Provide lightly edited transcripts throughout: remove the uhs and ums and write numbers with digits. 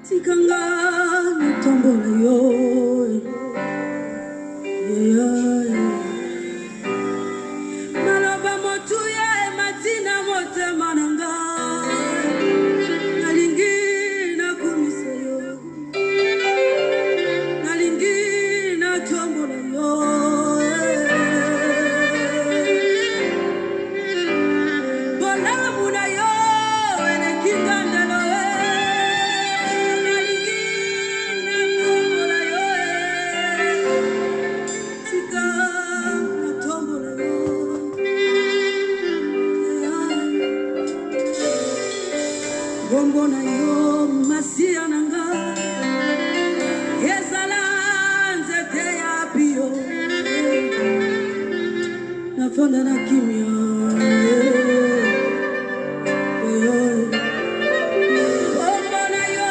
Tikanga nitombola yo. Maloba motuye matina mote mananga. Nalingi na kumisa yo. Nalingi na tombola yo. Bola muna yo ene kingandalo. Bombona yo masia nanga ezala nzete ya bio nafanda na kimia bombona yo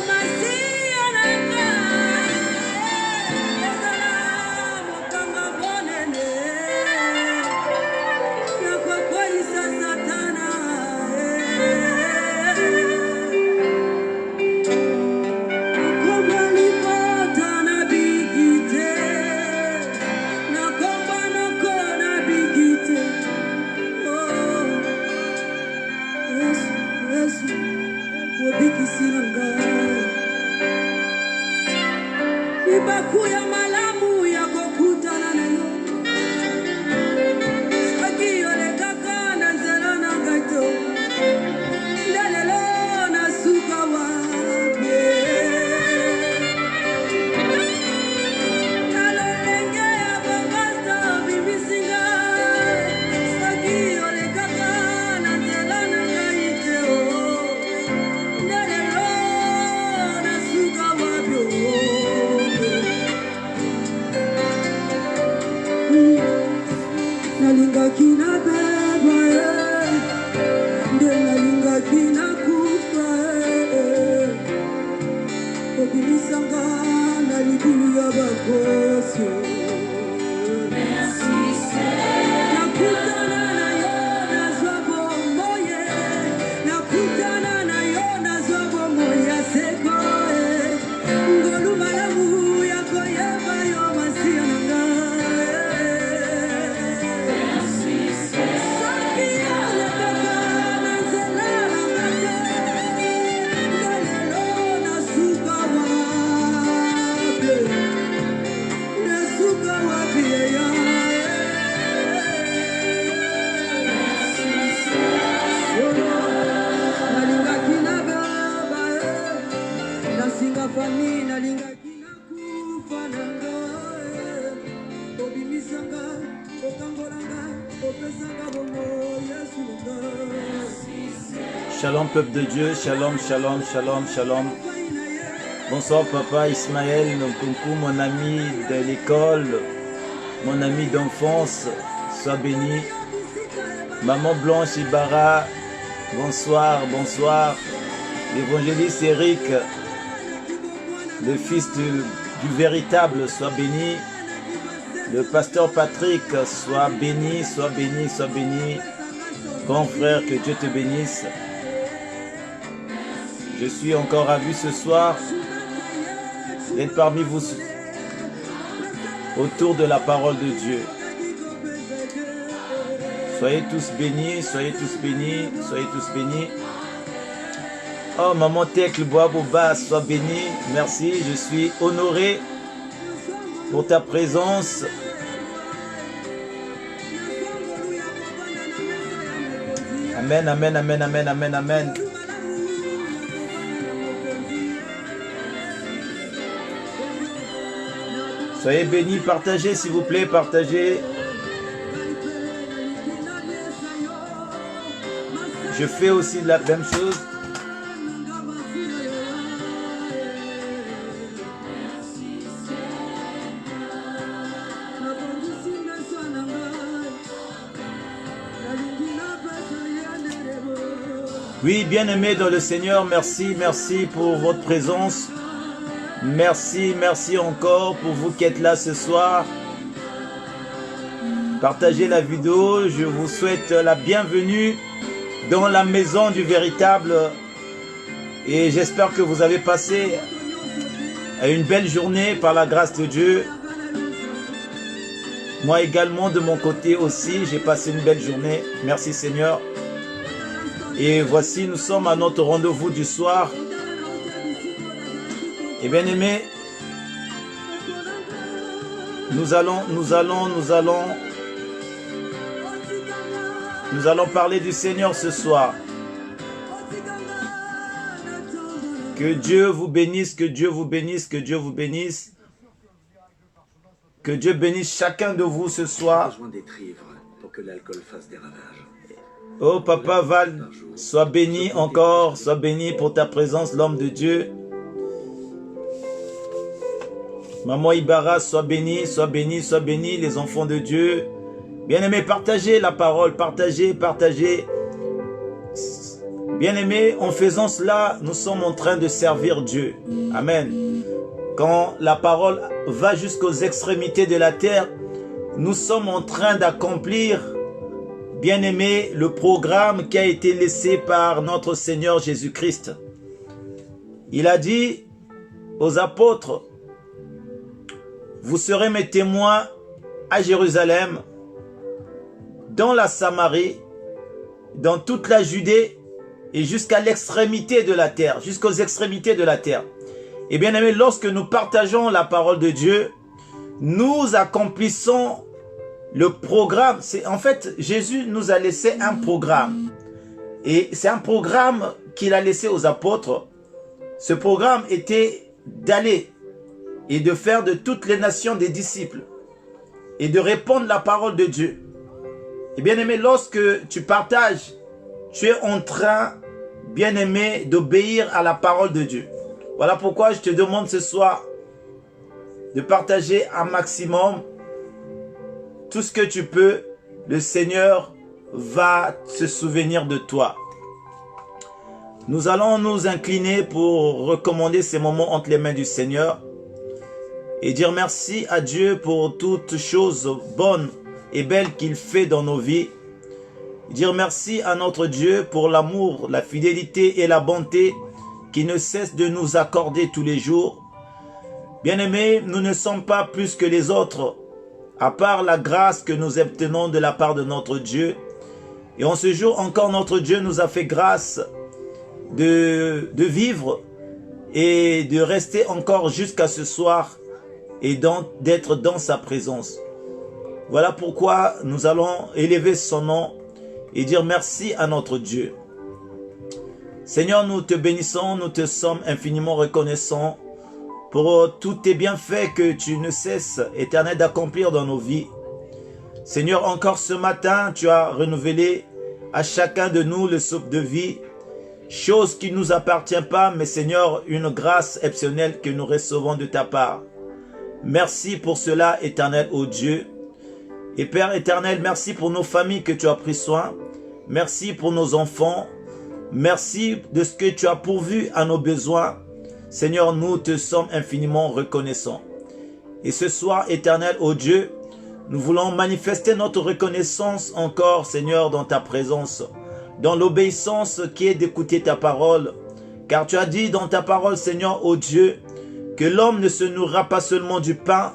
masia nanga ezala mokanga bonene nakokolisa satana Ibakuya malamu ya kokutana na yo Saki yole kaka na nzela na gaito Lelelo na suka wabe Nalolenge ya babasta bibisinga Saki yole kaka na nzela na gaito Lelelo na suka wabe Nalinga kina beba nde nalinga kina kufa Obimisanga na libulu ya bakosi Merci nakutana na yo nazwa bomboye nakutana na yo nazwa bomboya seko ngolu malamu ya koyeba yo masia nanga Shalom peuple de Dieu, shalom, shalom, shalom, shalom. Bonsoir papa Ismaël Nkunku, mon ami de l'école, mon ami d'enfance, sois béni. Maman Blanche Ibarra, bonsoir, bonsoir. L'évangéliste Eric, le fils du véritable, sois béni. Le pasteur Patrick, sois béni, sois béni, sois béni. Grand frère, que Dieu te bénisse. Je suis encore ravi ce soir d'être parmi vous autour de la parole de Dieu. Soyez tous bénis, soyez tous bénis, soyez tous bénis. Oh, maman Tekle Boaboba, sois bénie. Merci, je suis honoré pour ta présence. Amen, amen, amen, amen, amen, amen. Soyez bénis, partagez s'il vous plaît, partagez. Je fais aussi la même chose. Oui, bien-aimés dans le Seigneur, merci, merci pour votre présence. Merci, merci encore pour vous qui êtes là ce soir. Partagez la vidéo, je vous souhaite la bienvenue dans la maison du véritable. Et j'espère que vous avez passé une belle journée par la grâce de Dieu. Moi également, de mon côté aussi, j'ai passé une belle journée. Merci Seigneur. Et voici, nous sommes à notre rendez-vous du soir. Et bien aimés, nous allons parler du Seigneur ce soir. Que Dieu vous bénisse, que Dieu vous bénisse, que Dieu vous bénisse. Que Dieu bénisse chacun de vous ce soir. Besoin d'être ivre pour que l'alcool fasse des ravages. Oh Papa Val, sois béni encore, sois béni pour ta présence, l'homme de Dieu. Maman Ibarra, sois béni, sois béni, sois béni, les enfants de Dieu. Bien-aimés, partagez la parole, partagez. Bien-aimés, en faisant cela, nous sommes en train de servir Dieu. Amen. Quand la parole va jusqu'aux extrémités de la terre, nous sommes en train d'accomplir, bien-aimés, le programme qui a été laissé par notre Seigneur Jésus-Christ. Il a dit aux apôtres, vous serez mes témoins à Jérusalem, dans la Samarie, dans toute la Judée et jusqu'à l'extrémité de la terre, jusqu'aux extrémités de la terre. Et bien aimé, lorsque nous partageons la parole de Dieu, nous accomplissons le programme. En fait, Jésus nous a laissé un programme. Et c'est un programme qu'il a laissé aux apôtres. Ce programme était d'aller et de faire de toutes les nations des disciples et de répandre la parole de Dieu. Et bien aimé, lorsque tu partages, tu es en train, bien aimé, d'obéir à la parole de Dieu. Voilà pourquoi je te demande ce soir de partager un maximum tout ce que tu peux. Le Seigneur va se souvenir de toi. Nous allons nous incliner pour recommander ces moments entre les mains du Seigneur et dire merci à Dieu pour toutes choses bonnes et belles qu'il fait dans nos vies. Dire merci à notre Dieu pour l'amour, la fidélité et la bonté qui ne cesse de nous accorder tous les jours. Bien-aimés, nous ne sommes pas plus que les autres, à part la grâce que nous obtenons de la part de notre Dieu. Et en ce jour encore, notre Dieu nous a fait grâce de vivre et de rester encore jusqu'à ce soir et d'être dans sa présence. Voilà pourquoi nous allons élever son nom et dire merci à notre Dieu. Seigneur, nous te bénissons, nous te sommes infiniment reconnaissants pour tous tes bienfaits que tu ne cesses, Éternel, d'accomplir dans nos vies. Seigneur, encore ce matin, tu as renouvelé à chacun de nous le souffle de vie, chose qui ne nous appartient pas, mais Seigneur, une grâce exceptionnelle que nous recevons de ta part. Merci pour cela, Éternel, ô Dieu. Et Père éternel, merci pour nos familles que tu as pris soin. Merci pour nos enfants. Merci de ce que tu as pourvu à nos besoins. Seigneur, nous te sommes infiniment reconnaissants. Et ce soir, éternel, ô Dieu, nous voulons manifester notre reconnaissance encore, Seigneur, dans ta présence, dans l'obéissance qui est d'écouter ta parole. Car tu as dit dans ta parole, Seigneur, ô Dieu, que l'homme ne se nourrira pas seulement du pain,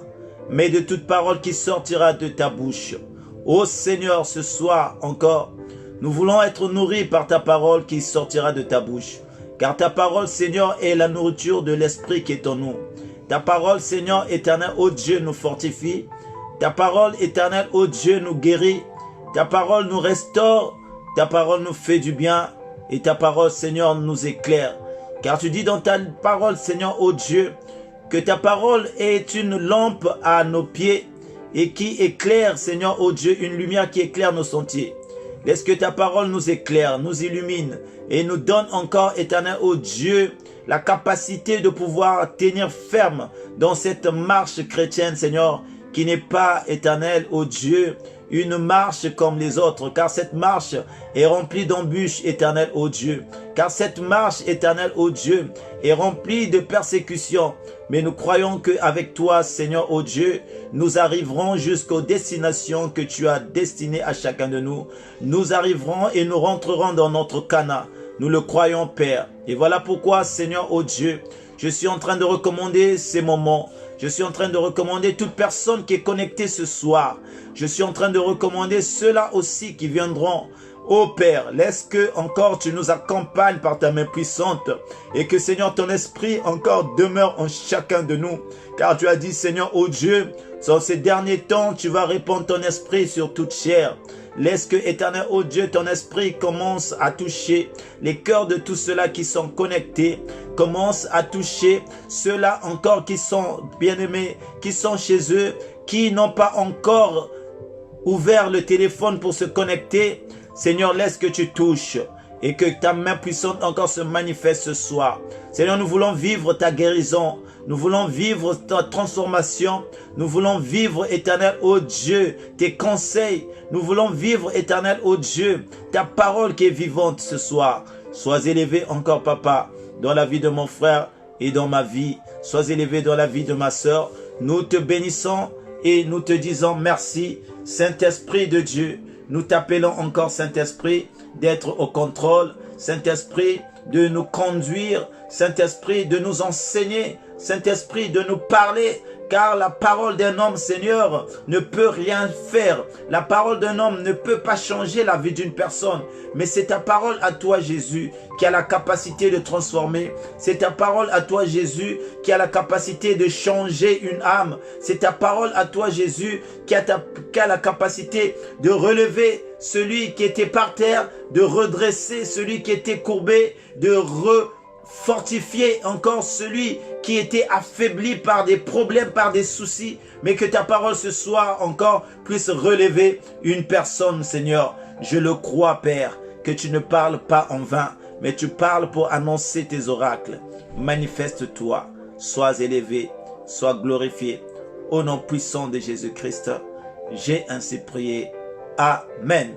mais de toute parole qui sortira de ta bouche. Ô Seigneur, ce soir encore, nous voulons être nourris par ta parole qui sortira de ta bouche. Car ta parole, Seigneur, est la nourriture de l'esprit qui est en nous. Ta parole, Seigneur éternel, ô Dieu, nous fortifie. Ta parole, éternel, ô Dieu, nous guérit. Ta parole nous restaure. Ta parole nous fait du bien. Et ta parole, Seigneur, nous éclaire. Car tu dis dans ta parole, Seigneur, ô Dieu, que ta parole est une lampe à nos pieds et qui éclaire, Seigneur, ô Dieu, une lumière qui éclaire nos sentiers. Laisse que ta parole nous éclaire, nous illumine et nous donne encore, éternel, ô Dieu, la capacité de pouvoir tenir ferme dans cette marche chrétienne, Seigneur, qui n'est pas, éternel, ô Dieu, une marche comme les autres, car cette marche est remplie d'embûches, éternel, ô Dieu. Car cette marche, éternel, ô Dieu, est remplie de persécutions. Mais nous croyons qu'avec toi, Seigneur, ô Dieu, nous arriverons jusqu'aux destinations que tu as destinées à chacun de nous. Nous arriverons et nous rentrerons dans notre Cana. Nous le croyons, Père. Et voilà pourquoi, Seigneur, oh Dieu, je suis en train de recommander ces moments. Je suis en train de recommander toute personne qui est connectée ce soir. Je suis en train de recommander ceux-là aussi qui viendront. Ô Père, laisse que encore tu nous accompagnes par ta main puissante et que Seigneur ton esprit encore demeure en chacun de nous. Car tu as dit Seigneur, ô Dieu, dans ces derniers temps tu vas répandre ton esprit sur toute chair. Laisse que éternel, ô Dieu, ton esprit commence à toucher les cœurs de tous ceux-là qui sont connectés. Commence à toucher ceux-là encore qui sont bien-aimés, qui sont chez eux, qui n'ont pas encore ouvert le téléphone pour se connecter. Seigneur, laisse que tu touches et que ta main puissante encore se manifeste ce soir. Seigneur, nous voulons vivre ta guérison. Nous voulons vivre ta transformation. Nous voulons vivre, éternel, ô Dieu, tes conseils. Nous voulons vivre, éternel, ô Dieu, ta parole qui est vivante ce soir. Sois élevé encore, Papa, dans la vie de mon frère et dans ma vie. Sois élevé dans la vie de ma sœur. Nous te bénissons et nous te disons merci, Saint-Esprit de Dieu. Nous t'appelons encore, Saint-Esprit, d'être au contrôle. Saint-Esprit, de nous conduire. Saint-Esprit, de nous enseigner. Saint-Esprit, de nous parler. Car la parole d'un homme, Seigneur, ne peut rien faire. La parole d'un homme ne peut pas changer la vie d'une personne. Mais c'est ta parole à toi, Jésus, qui a la capacité de transformer. C'est ta parole à toi, Jésus, qui a la capacité de changer une âme. C'est ta parole à toi, Jésus, qui a la capacité de relever celui qui était par terre, de redresser celui qui était courbé, de fortifier encore celui qui était affaibli par des problèmes, par des soucis, mais que ta parole ce soir encore puisse relever une personne, Seigneur. Je le crois, Père, que tu ne parles pas en vain, mais tu parles pour annoncer tes oracles. Manifeste-toi, sois élevé, sois glorifié. Au nom puissant de Jésus-Christ, j'ai ainsi prié. Amen.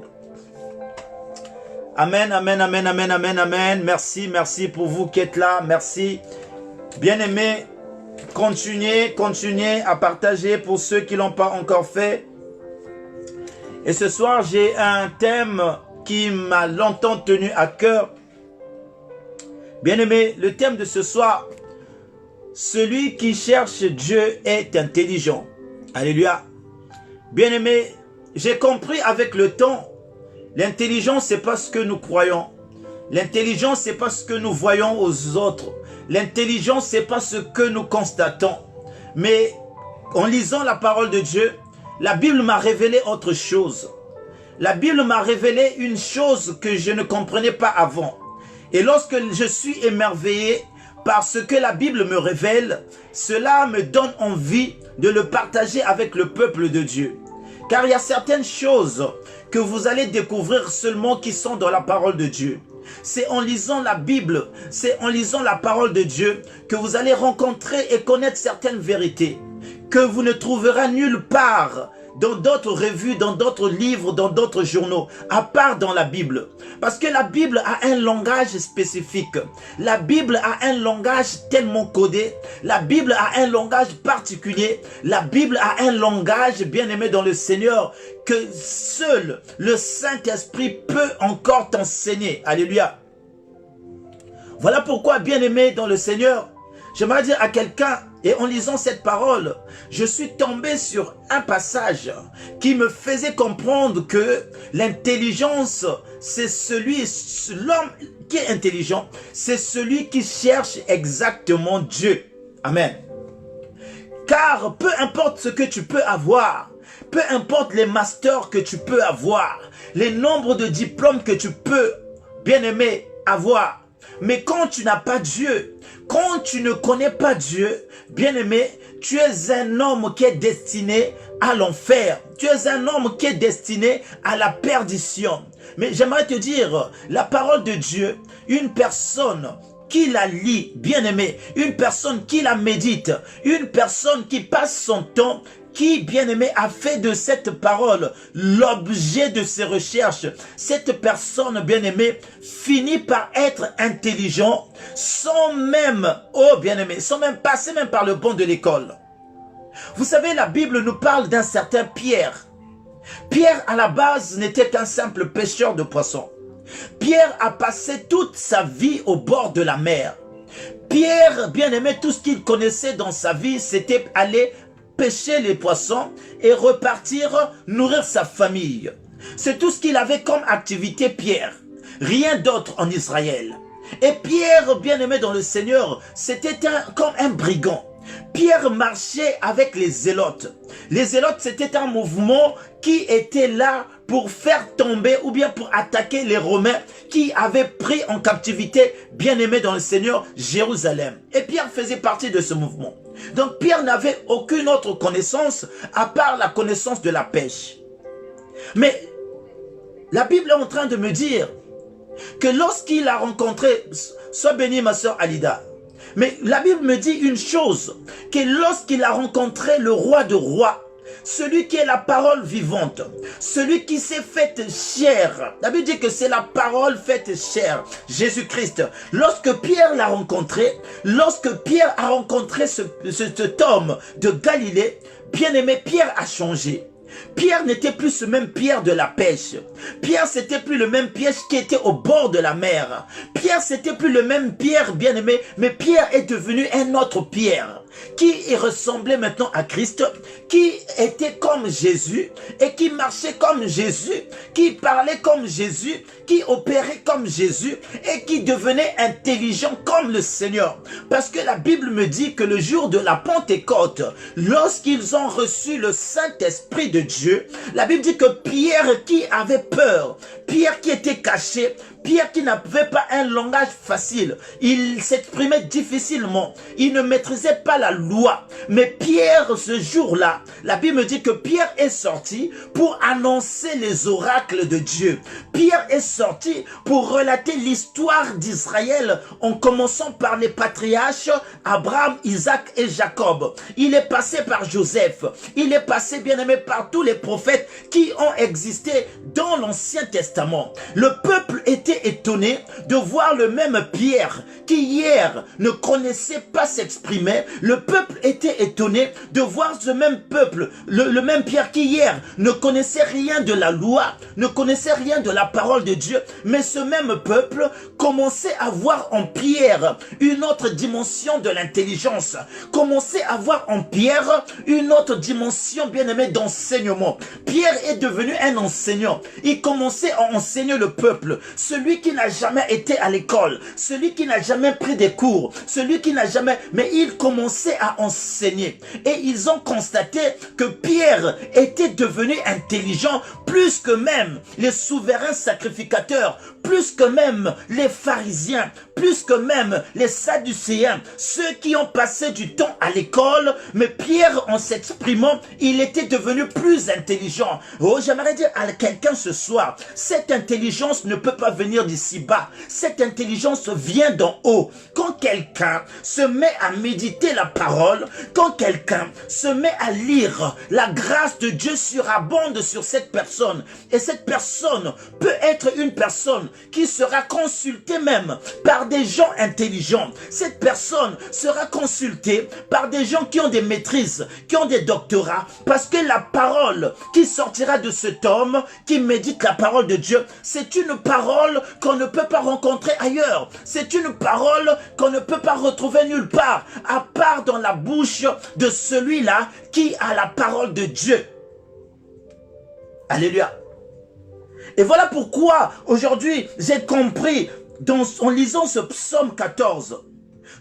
Amen, amen, amen, amen, amen, amen. Merci, merci pour vous qui êtes là. Merci. Bien-aimés, continuez à partager pour ceux qui ne l'ont pas encore fait. Et ce soir, j'ai un thème qui m'a longtemps tenu à cœur. Bien-aimés, le thème de ce soir, celui qui cherche Dieu est intelligent. Alléluia. Bien-aimés, j'ai compris avec le temps, l'intelligence, c'est pas ce que nous croyons. L'intelligence, c'est pas ce que nous voyons aux autres. L'intelligence, c'est pas ce que nous constatons. Mais en lisant la parole de Dieu, la Bible m'a révélé autre chose. La Bible m'a révélé une chose que je ne comprenais pas avant. Et lorsque je suis émerveillé par ce que la Bible me révèle, cela me donne envie de le partager avec le peuple de Dieu. Car il y a certaines choses que vous allez découvrir seulement qui sont dans la parole de Dieu. C'est en lisant la Bible, c'est en lisant la parole de Dieu que vous allez rencontrer et connaître certaines vérités que vous ne trouverez nulle part dans d'autres revues, dans d'autres livres, dans d'autres journaux, à part dans la Bible. Parce que la Bible a un langage spécifique. La Bible a un langage tellement codé. La Bible a un langage particulier. La Bible a un langage bien-aimé dans le Seigneur que seul le Saint-Esprit peut encore t'enseigner. Alléluia. Voilà pourquoi, bien-aimé dans le Seigneur, j'aimerais dire à quelqu'un, et en lisant cette parole, je suis tombé sur un passage qui me faisait comprendre que l'intelligence, c'est l'homme qui est intelligent, c'est celui qui cherche exactement Dieu. Amen. Car peu importe ce que tu peux avoir, peu importe les masters que tu peux avoir, les nombres de diplômes que tu peux, bien aimé, avoir, mais quand tu n'as pas Dieu, quand tu ne connais pas Dieu, bien-aimé, tu es un homme qui est destiné à l'enfer. Tu es un homme qui est destiné à la perdition. Mais j'aimerais te dire, la parole de Dieu, une personne qui la lit, bien-aimé, une personne qui la médite, une personne qui passe son temps, qui, bien-aimé, a fait de cette parole l'objet de ses recherches. Cette personne, bien-aimé, finit par être intelligent sans même, oh bien-aimé, sans même passer même par le banc de l'école. Vous savez, la Bible nous parle d'un certain Pierre. Pierre, à la base, n'était qu'un simple pêcheur de poissons. Pierre a passé toute sa vie au bord de la mer. Pierre, bien aimé, tout ce qu'il connaissait dans sa vie, c'était aller pêcher les poissons et repartir nourrir sa famille. C'est tout ce qu'il avait comme activité, Pierre. Rien d'autre en Israël. Et Pierre, bien aimé dans le Seigneur, c'était comme un brigand. Pierre marchait avec les zélotes. Les zélotes, c'était un mouvement qui était là pour faire tomber ou bien pour attaquer les Romains qui avaient pris en captivité, bien aimé dans le Seigneur, Jérusalem. Et Pierre faisait partie de ce mouvement. Donc Pierre n'avait aucune autre connaissance à part la connaissance de la pêche. Mais la Bible est en train de me dire que lorsqu'il a rencontré, sois bénie ma soeur Alida, mais la Bible me dit une chose, que lorsqu'il a rencontré le roi de rois, celui qui est la parole vivante, celui qui s'est fait chair, la Bible dit que c'est la parole faite chair, Jésus-Christ. Lorsque Pierre l'a rencontré, lorsque Pierre a rencontré cet homme de Galilée, bien aimé, Pierre a changé. Pierre n'était plus ce même Pierre de la pêche. Pierre, c'était plus le même Pierre qui était au bord de la mer. Pierre, c'était plus le même Pierre, bien-aimé, mais Pierre est devenu un autre Pierre qui ressemblait maintenant à Christ, qui était comme Jésus et qui marchait comme Jésus, qui parlait comme Jésus, qui opérait comme Jésus et qui devenait intelligent comme le Seigneur. Parce que la Bible me dit que le jour de la Pentecôte, lorsqu'ils ont reçu le Saint-Esprit de Dieu, la Bible dit que Pierre qui avait peur, Pierre qui était caché, Pierre qui n'avait pas un langage facile, il s'exprimait difficilement, il ne maîtrisait pas la loi. Mais Pierre, ce jour-là, la Bible me dit que Pierre est sorti pour annoncer les oracles de Dieu. Pierre est sorti pour relater l'histoire d'Israël en commençant par les patriarches Abraham, Isaac et Jacob. Il est passé par Joseph, il est passé, bien aimé, par tous les prophètes qui ont existé dans l'Ancien Testament. Le peuple était étonné de voir le même Pierre qui hier ne connaissait pas s'exprimer. Le peuple était étonné de voir ce même peuple, le même Pierre qui hier ne connaissait rien de la loi, ne connaissait rien de la parole de Dieu, mais ce même peuple commençait à voir en Pierre une autre dimension de l'intelligence, commençait à voir en Pierre une autre dimension, bien aimé, d'enseignement. Pierre est devenu un enseignant. Il commençait à enseigner le peuple. Celui qui n'a jamais été à l'école, celui qui n'a jamais pris des cours, celui qui n'a jamais... Mais il commençait à enseigner. Et ils ont constaté que Pierre était devenu intelligent plus que même les souverains sacrificateurs, plus que même les pharisiens, plus que même les sadducéens, ceux qui ont passé du temps à l'école. Mais Pierre, en s'exprimant, il était devenu plus intelligent. Oh, j'aimerais dire à quelqu'un ce soir, cette intelligence ne peut pas venir d'ici bas. Cette intelligence vient d'en haut. Quand quelqu'un se met à méditer la parole, quand quelqu'un se met à lire, la grâce de Dieu surabonde sur cette personne. Et cette personne peut être une personne qui sera consultée même par des gens intelligents. Cette personne sera consultée par des gens qui ont des maîtrises, qui ont des doctorats, parce que la parole qui sortira de cet homme qui médite la parole de Dieu, c'est une parole qu'on ne peut pas rencontrer ailleurs. C'est une parole qu'on ne peut pas retrouver nulle part, à part dans la bouche de celui-là qui a la parole de Dieu. Alléluia. Et voilà pourquoi aujourd'hui j'ai compris en lisant ce psaume 14.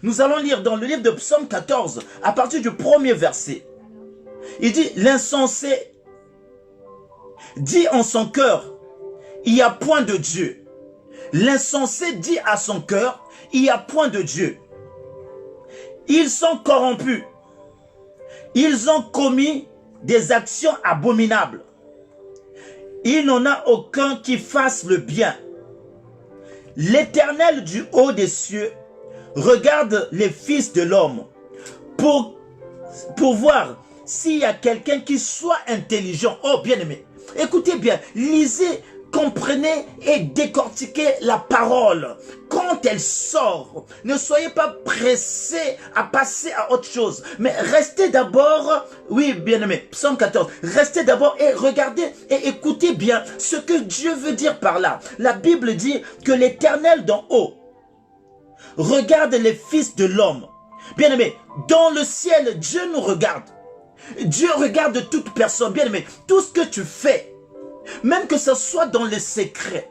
Nous allons lire dans le livre de psaume 14 à partir du premier verset. Il dit: l'insensé dit en son cœur, il n'y a point de Dieu. L'insensé dit à son cœur, il n'y a point de Dieu. Ils sont corrompus. Ils ont commis des actions abominables. Il n'en a aucun qui fasse le bien. L'Éternel du haut des cieux regarde les fils de l'homme pour voir s'il y a quelqu'un qui soit intelligent. Oh, bien-aimé, écoutez bien, lisez comprenez et décortiquez la parole. Quand elle sort, ne soyez pas pressés à passer à autre chose. Mais restez d'abord, oui bien-aimé, psaume 14, restez d'abord et regardez et écoutez bien ce que Dieu veut dire par là. La Bible dit que l'Éternel d'en haut regarde les fils de l'homme. Bien-aimé, dans le ciel, Dieu nous regarde. Dieu regarde toute personne. Bien-aimé, tout ce que tu fais, même que ce soit dans les secrets,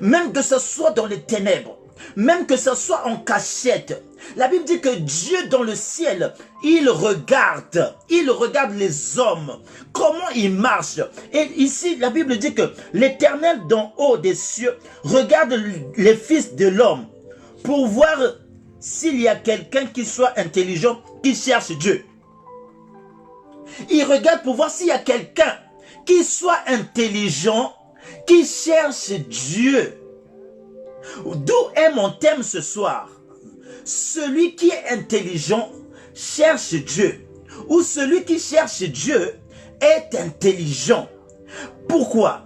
même que ce soit dans les ténèbres, même que ce soit en cachette, la Bible dit que Dieu dans le ciel, il regarde les hommes, comment ils marchent. Et ici, la Bible dit que l'Éternel d'en haut des cieux regarde les fils de l'homme pour voir s'il y a quelqu'un qui soit intelligent, qui cherche Dieu. Il regarde pour voir s'il y a quelqu'un qui soit intelligent, qui cherche Dieu. D'où est mon thème ce soir? Celui qui est intelligent cherche Dieu. Ou celui qui cherche Dieu est intelligent. Pourquoi?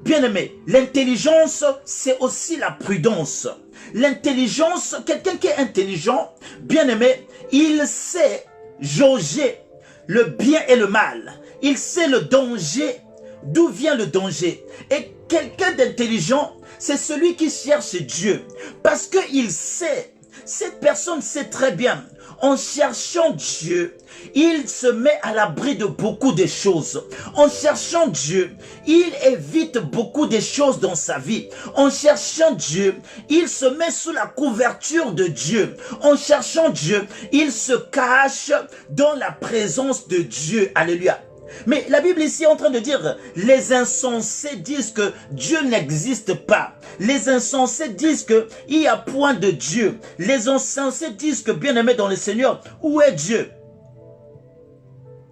Bien-aimé, l'intelligence, c'est aussi la prudence. L'intelligence, quelqu'un qui est intelligent, bien-aimé, il sait jauger le bien et le mal. Il sait le danger, d'où vient le danger. Et quelqu'un d'intelligent, c'est celui qui cherche Dieu. Parce qu'il sait, cette personne sait très bien, en cherchant Dieu, il se met à l'abri de beaucoup de choses. En cherchant Dieu, il évite beaucoup de choses dans sa vie. En cherchant Dieu, il se met sous la couverture de Dieu. En cherchant Dieu, il se cache dans la présence de Dieu. Alléluia. Mais la Bible ici est en train de dire, les insensés disent que Dieu n'existe pas. Les insensés disent qu'il n'y a point de Dieu. Les insensés disent que, bien-aimé dans le Seigneur, où est Dieu?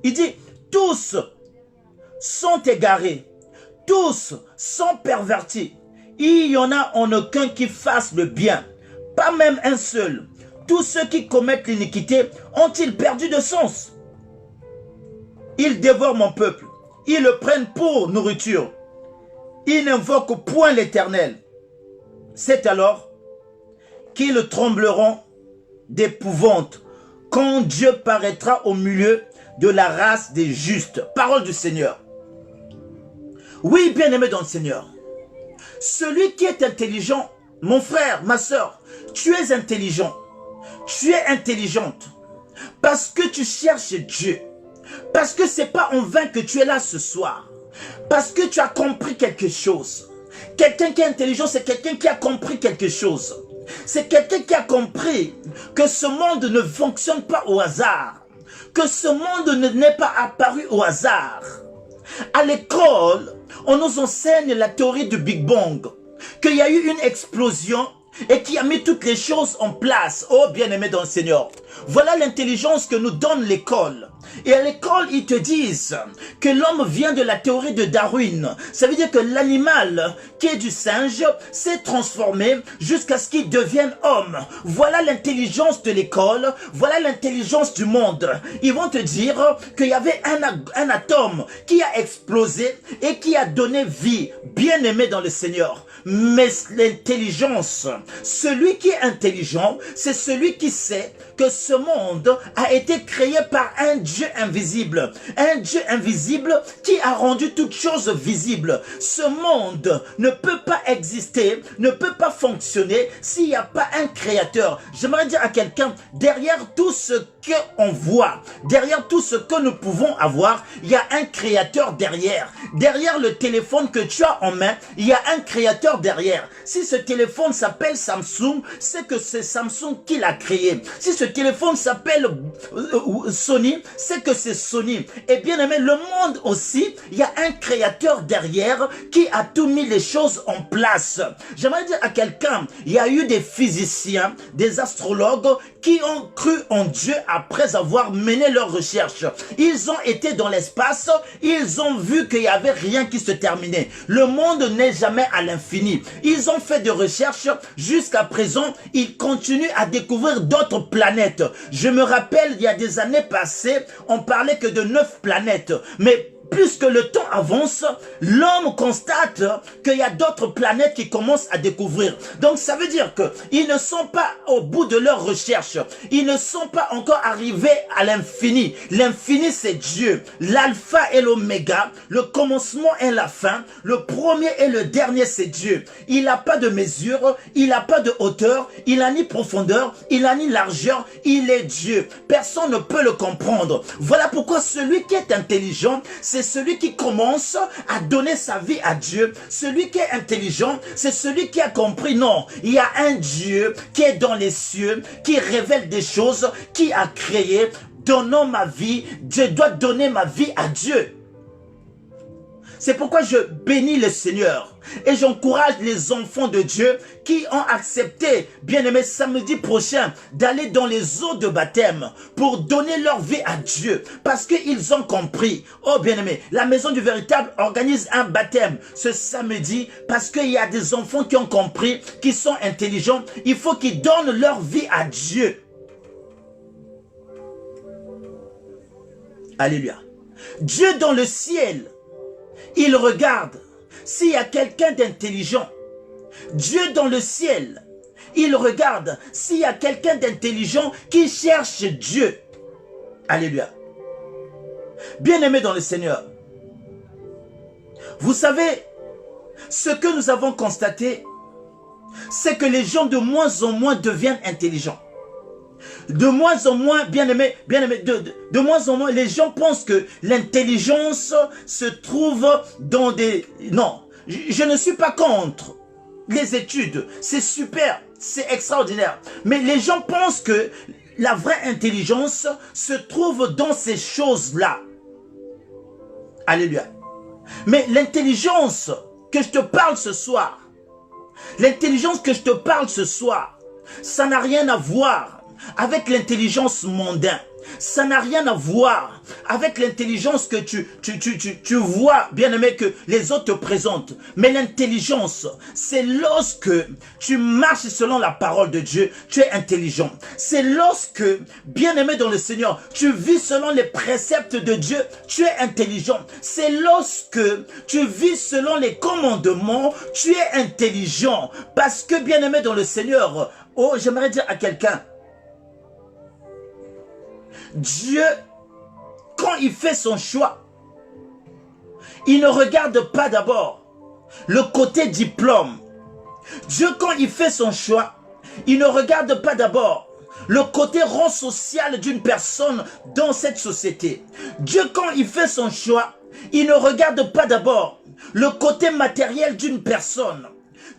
Il dit, tous sont égarés, tous sont pervertis. Il y en a en aucun qui fasse le bien, pas même un seul. Tous ceux qui commettent l'iniquité ont-ils perdu de sens? Ils dévorent mon peuple, ils le prennent pour nourriture. Ils n'invoquent point l'Éternel. C'est alors qu'ils trembleront d'épouvante quand Dieu paraîtra au milieu de la race des justes. Parole du Seigneur. Oui, bien-aimé dans le Seigneur, celui qui est intelligent, mon frère, ma soeur, tu es intelligent, tu es intelligente, parce que tu cherches Dieu. Parce que ce n'est pas en vain que tu es là ce soir. Parce que tu as compris quelque chose. Quelqu'un qui est intelligent, c'est quelqu'un qui a compris quelque chose. C'est quelqu'un qui a compris que ce monde ne fonctionne pas au hasard. Que ce monde n'est pas apparu au hasard. À l'école, on nous enseigne la théorie du Big Bang. Qu'il y a eu une explosion et qui a mis toutes les choses en place. Oh, bien-aimé dans le Seigneur. Voilà l'intelligence que nous donne l'école. Et à l'école, ils te disent que l'homme vient de la théorie de Darwin. Ça veut dire que l'animal qui est du singe s'est transformé jusqu'à ce qu'il devienne homme. Voilà l'intelligence de l'école. Voilà l'intelligence du monde. Ils vont te dire qu'il y avait un atome qui a explosé et qui a donné vie. Bien-aimé dans le Seigneur. Mais l'intelligence, celui qui est intelligent, c'est celui qui sait que ce monde a été créé par un Dieu invisible. Un Dieu invisible qui a rendu toutes choses visibles. Ce monde ne peut pas exister, ne peut pas fonctionner s'il n'y a pas un créateur. J'aimerais dire à quelqu'un, derrière tout ce qu'on voit, derrière tout ce que nous pouvons avoir, il y a un créateur derrière. Derrière le téléphone que tu as en main, il y a un créateur derrière. Si ce téléphone s'appelle Samsung, c'est que c'est Samsung qui l'a créé. Si ce téléphone s'appelle Sony, c'est que c'est Sony. Et bien aimé, le monde aussi, il y a un créateur derrière qui a tout mis les choses en place. J'aimerais dire à quelqu'un, il y a eu des physiciens, des astrologues qui ont cru en Dieu après avoir mené leurs recherches. Ils ont été dans l'espace, ils ont vu qu'il n'y avait rien qui se terminait. Le monde n'est jamais à l'infini. Ils ont fait des recherches, jusqu'à présent, ils continuent à découvrir d'autres planètes. Je me rappelle, il y a des années passées, on parlait que de 9 planètes. Mais plus que le temps avance, l'homme constate qu'il y a d'autres planètes qui commencent à découvrir. Donc ça veut dire qu'ils ne sont pas au bout de leur recherche. Ils ne sont pas encore arrivés à l'infini. L'infini, c'est Dieu. L'alpha et l'oméga, le commencement et la fin, le premier et le dernier, c'est Dieu. Il n'a pas de mesure, il n'a pas de hauteur, il n'a ni profondeur, il n'a ni largeur, il est Dieu. Personne ne peut le comprendre. Voilà pourquoi celui qui est intelligent, c'est celui qui commence à donner sa vie à Dieu. Celui qui est intelligent, c'est celui qui a compris, non, il y a un Dieu qui est dans les cieux, qui révèle des choses, qui a créé. Donnons ma vie, je dois donner ma vie à Dieu. C'est pourquoi je bénis le Seigneur et j'encourage les enfants de Dieu qui ont accepté, bien-aimé, samedi prochain, d'aller dans les eaux de baptême pour donner leur vie à Dieu. Parce qu'ils ont compris, oh bien-aimé, la Maison du Véritable organise un baptême ce samedi parce qu'il y a des enfants qui ont compris, qui sont intelligents. Il faut qu'ils donnent leur vie à Dieu. Alléluia. Dieu dans le ciel, il regarde s'il y a quelqu'un d'intelligent. Dieu dans le ciel, il regarde s'il y a quelqu'un d'intelligent qui cherche Dieu. Alléluia. Bien-aimés dans le Seigneur, vous savez, ce que nous avons constaté, c'est que les gens de moins en moins deviennent intelligents. De moins en moins, bien-aimés, de moins en moins, les gens pensent que l'intelligence se trouve dans des... Non, je ne suis pas contre les études, c'est super, c'est extraordinaire. Mais les gens pensent que la vraie intelligence se trouve dans ces choses-là. Alléluia. Mais l'intelligence que je te parle ce soir, l'intelligence que je te parle ce soir, ça n'a rien à voir avec l'intelligence mondaine. Ça n'a rien à voir avec l'intelligence que tu vois, bien-aimé, que les autres te présentent. Mais l'intelligence, c'est lorsque tu marches selon la parole de Dieu, tu es intelligent. C'est lorsque, bien-aimé dans le Seigneur, tu vis selon les préceptes de Dieu, tu es intelligent. C'est lorsque tu vis selon les commandements, tu es intelligent. Parce que, bien-aimé dans le Seigneur, oh, j'aimerais dire à quelqu'un, Dieu, quand il fait son choix, il ne regarde pas d'abord le côté diplôme. Dieu, quand il fait son choix, il ne regarde pas d'abord le côté rang social d'une personne dans cette société. Dieu, quand il fait son choix, il ne regarde pas d'abord le côté matériel d'une personne.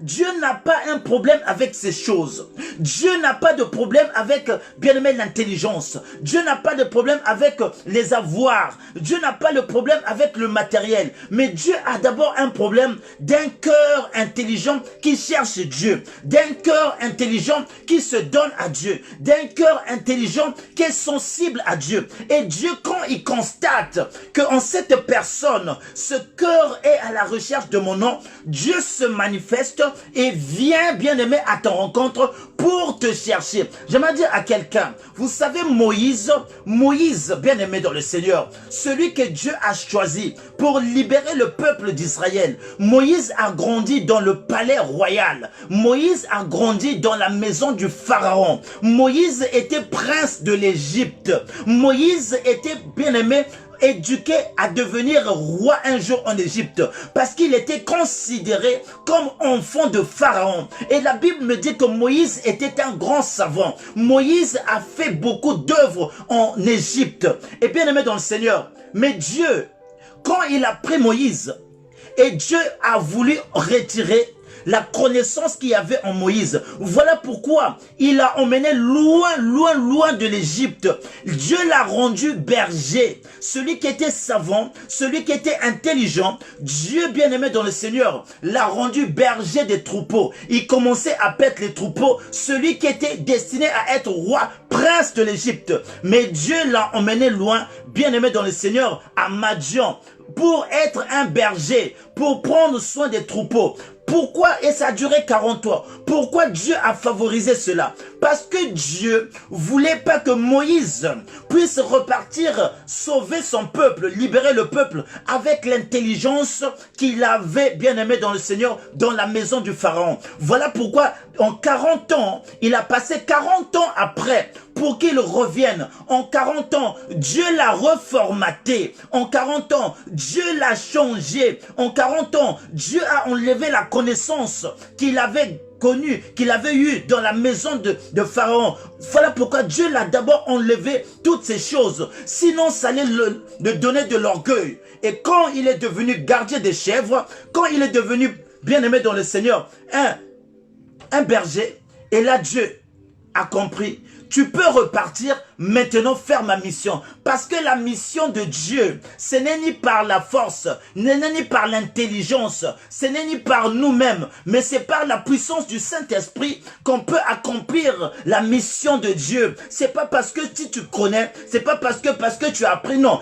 Dieu n'a pas un problème avec ces choses. Dieu n'a pas de problème avec, bien-aimé, l'intelligence. Dieu n'a pas de problème avec les avoirs. Dieu n'a pas de problème avec le matériel. Mais Dieu a d'abord un problème d'un cœur intelligent qui cherche Dieu. D'un cœur intelligent qui se donne à Dieu. D'un cœur intelligent qui est sensible à Dieu. Et Dieu, quand il constate qu'en cette personne, ce cœur est à la recherche de mon nom, Dieu se manifeste et vient, bien-aimé, à ta rencontre pour te chercher. J'aimerais dire à quelqu'un, vous savez Moïse, bien-aimé dans le Seigneur, celui que Dieu a choisi pour libérer le peuple d'Israël. Moïse a grandi dans le palais royal. Moïse a grandi dans la maison du Pharaon. Moïse était prince de l'Égypte. Moïse était, bien-aimé, éduqué à devenir roi un jour en Égypte parce qu'il était considéré comme enfant de Pharaon. Et la Bible me dit que Moïse était un grand savant. Moïse a fait beaucoup d'œuvres en Égypte. Et bien aimé dans le Seigneur, mais Dieu, quand il a pris Moïse et Dieu a voulu retirer la connaissance qu'il y avait en Moïse. Voilà pourquoi il l'a emmené loin, loin, loin de l'Égypte. Dieu l'a rendu berger. Celui qui était savant, celui qui était intelligent, Dieu bien-aimé dans le Seigneur, l'a rendu berger des troupeaux. Il commençait à paître les troupeaux. Celui qui était destiné à être roi, prince de l'Égypte. Mais Dieu l'a emmené loin, bien-aimé dans le Seigneur, à Madian, pour être un berger, pour prendre soin des troupeaux. Pourquoi? Et ça a duré 40 ans. Pourquoi Dieu a favorisé cela? Parce que Dieu voulait pas que Moïse puisse repartir, sauver son peuple, libérer le peuple avec l'intelligence qu'il avait, bien aimé dans le Seigneur, dans la maison du Pharaon. Voilà pourquoi en 40 ans, il a passé 40 ans après pour qu'il revienne. En 40 ans, Dieu l'a reformaté. En 40 ans, Dieu l'a changé. En 40 ans, Dieu a enlevé la connaissance qu'il avait connu, qu'il avait eu dans la maison de Pharaon. Voilà pourquoi Dieu l'a d'abord enlevé toutes ces choses. Sinon, ça allait le donner de l'orgueil. Et quand il est devenu gardien des chèvres, quand il est devenu bien-aimé dans le Seigneur, un berger, et là Dieu a compris. Tu peux repartir maintenant faire ma mission. Parce que la mission de Dieu, ce n'est ni par la force, ce n'est ni par l'intelligence, ce n'est ni par nous-mêmes, mais c'est par la puissance du Saint-Esprit qu'on peut accomplir la mission de Dieu. C'est pas parce que si tu connais, c'est pas parce que tu as appris, non.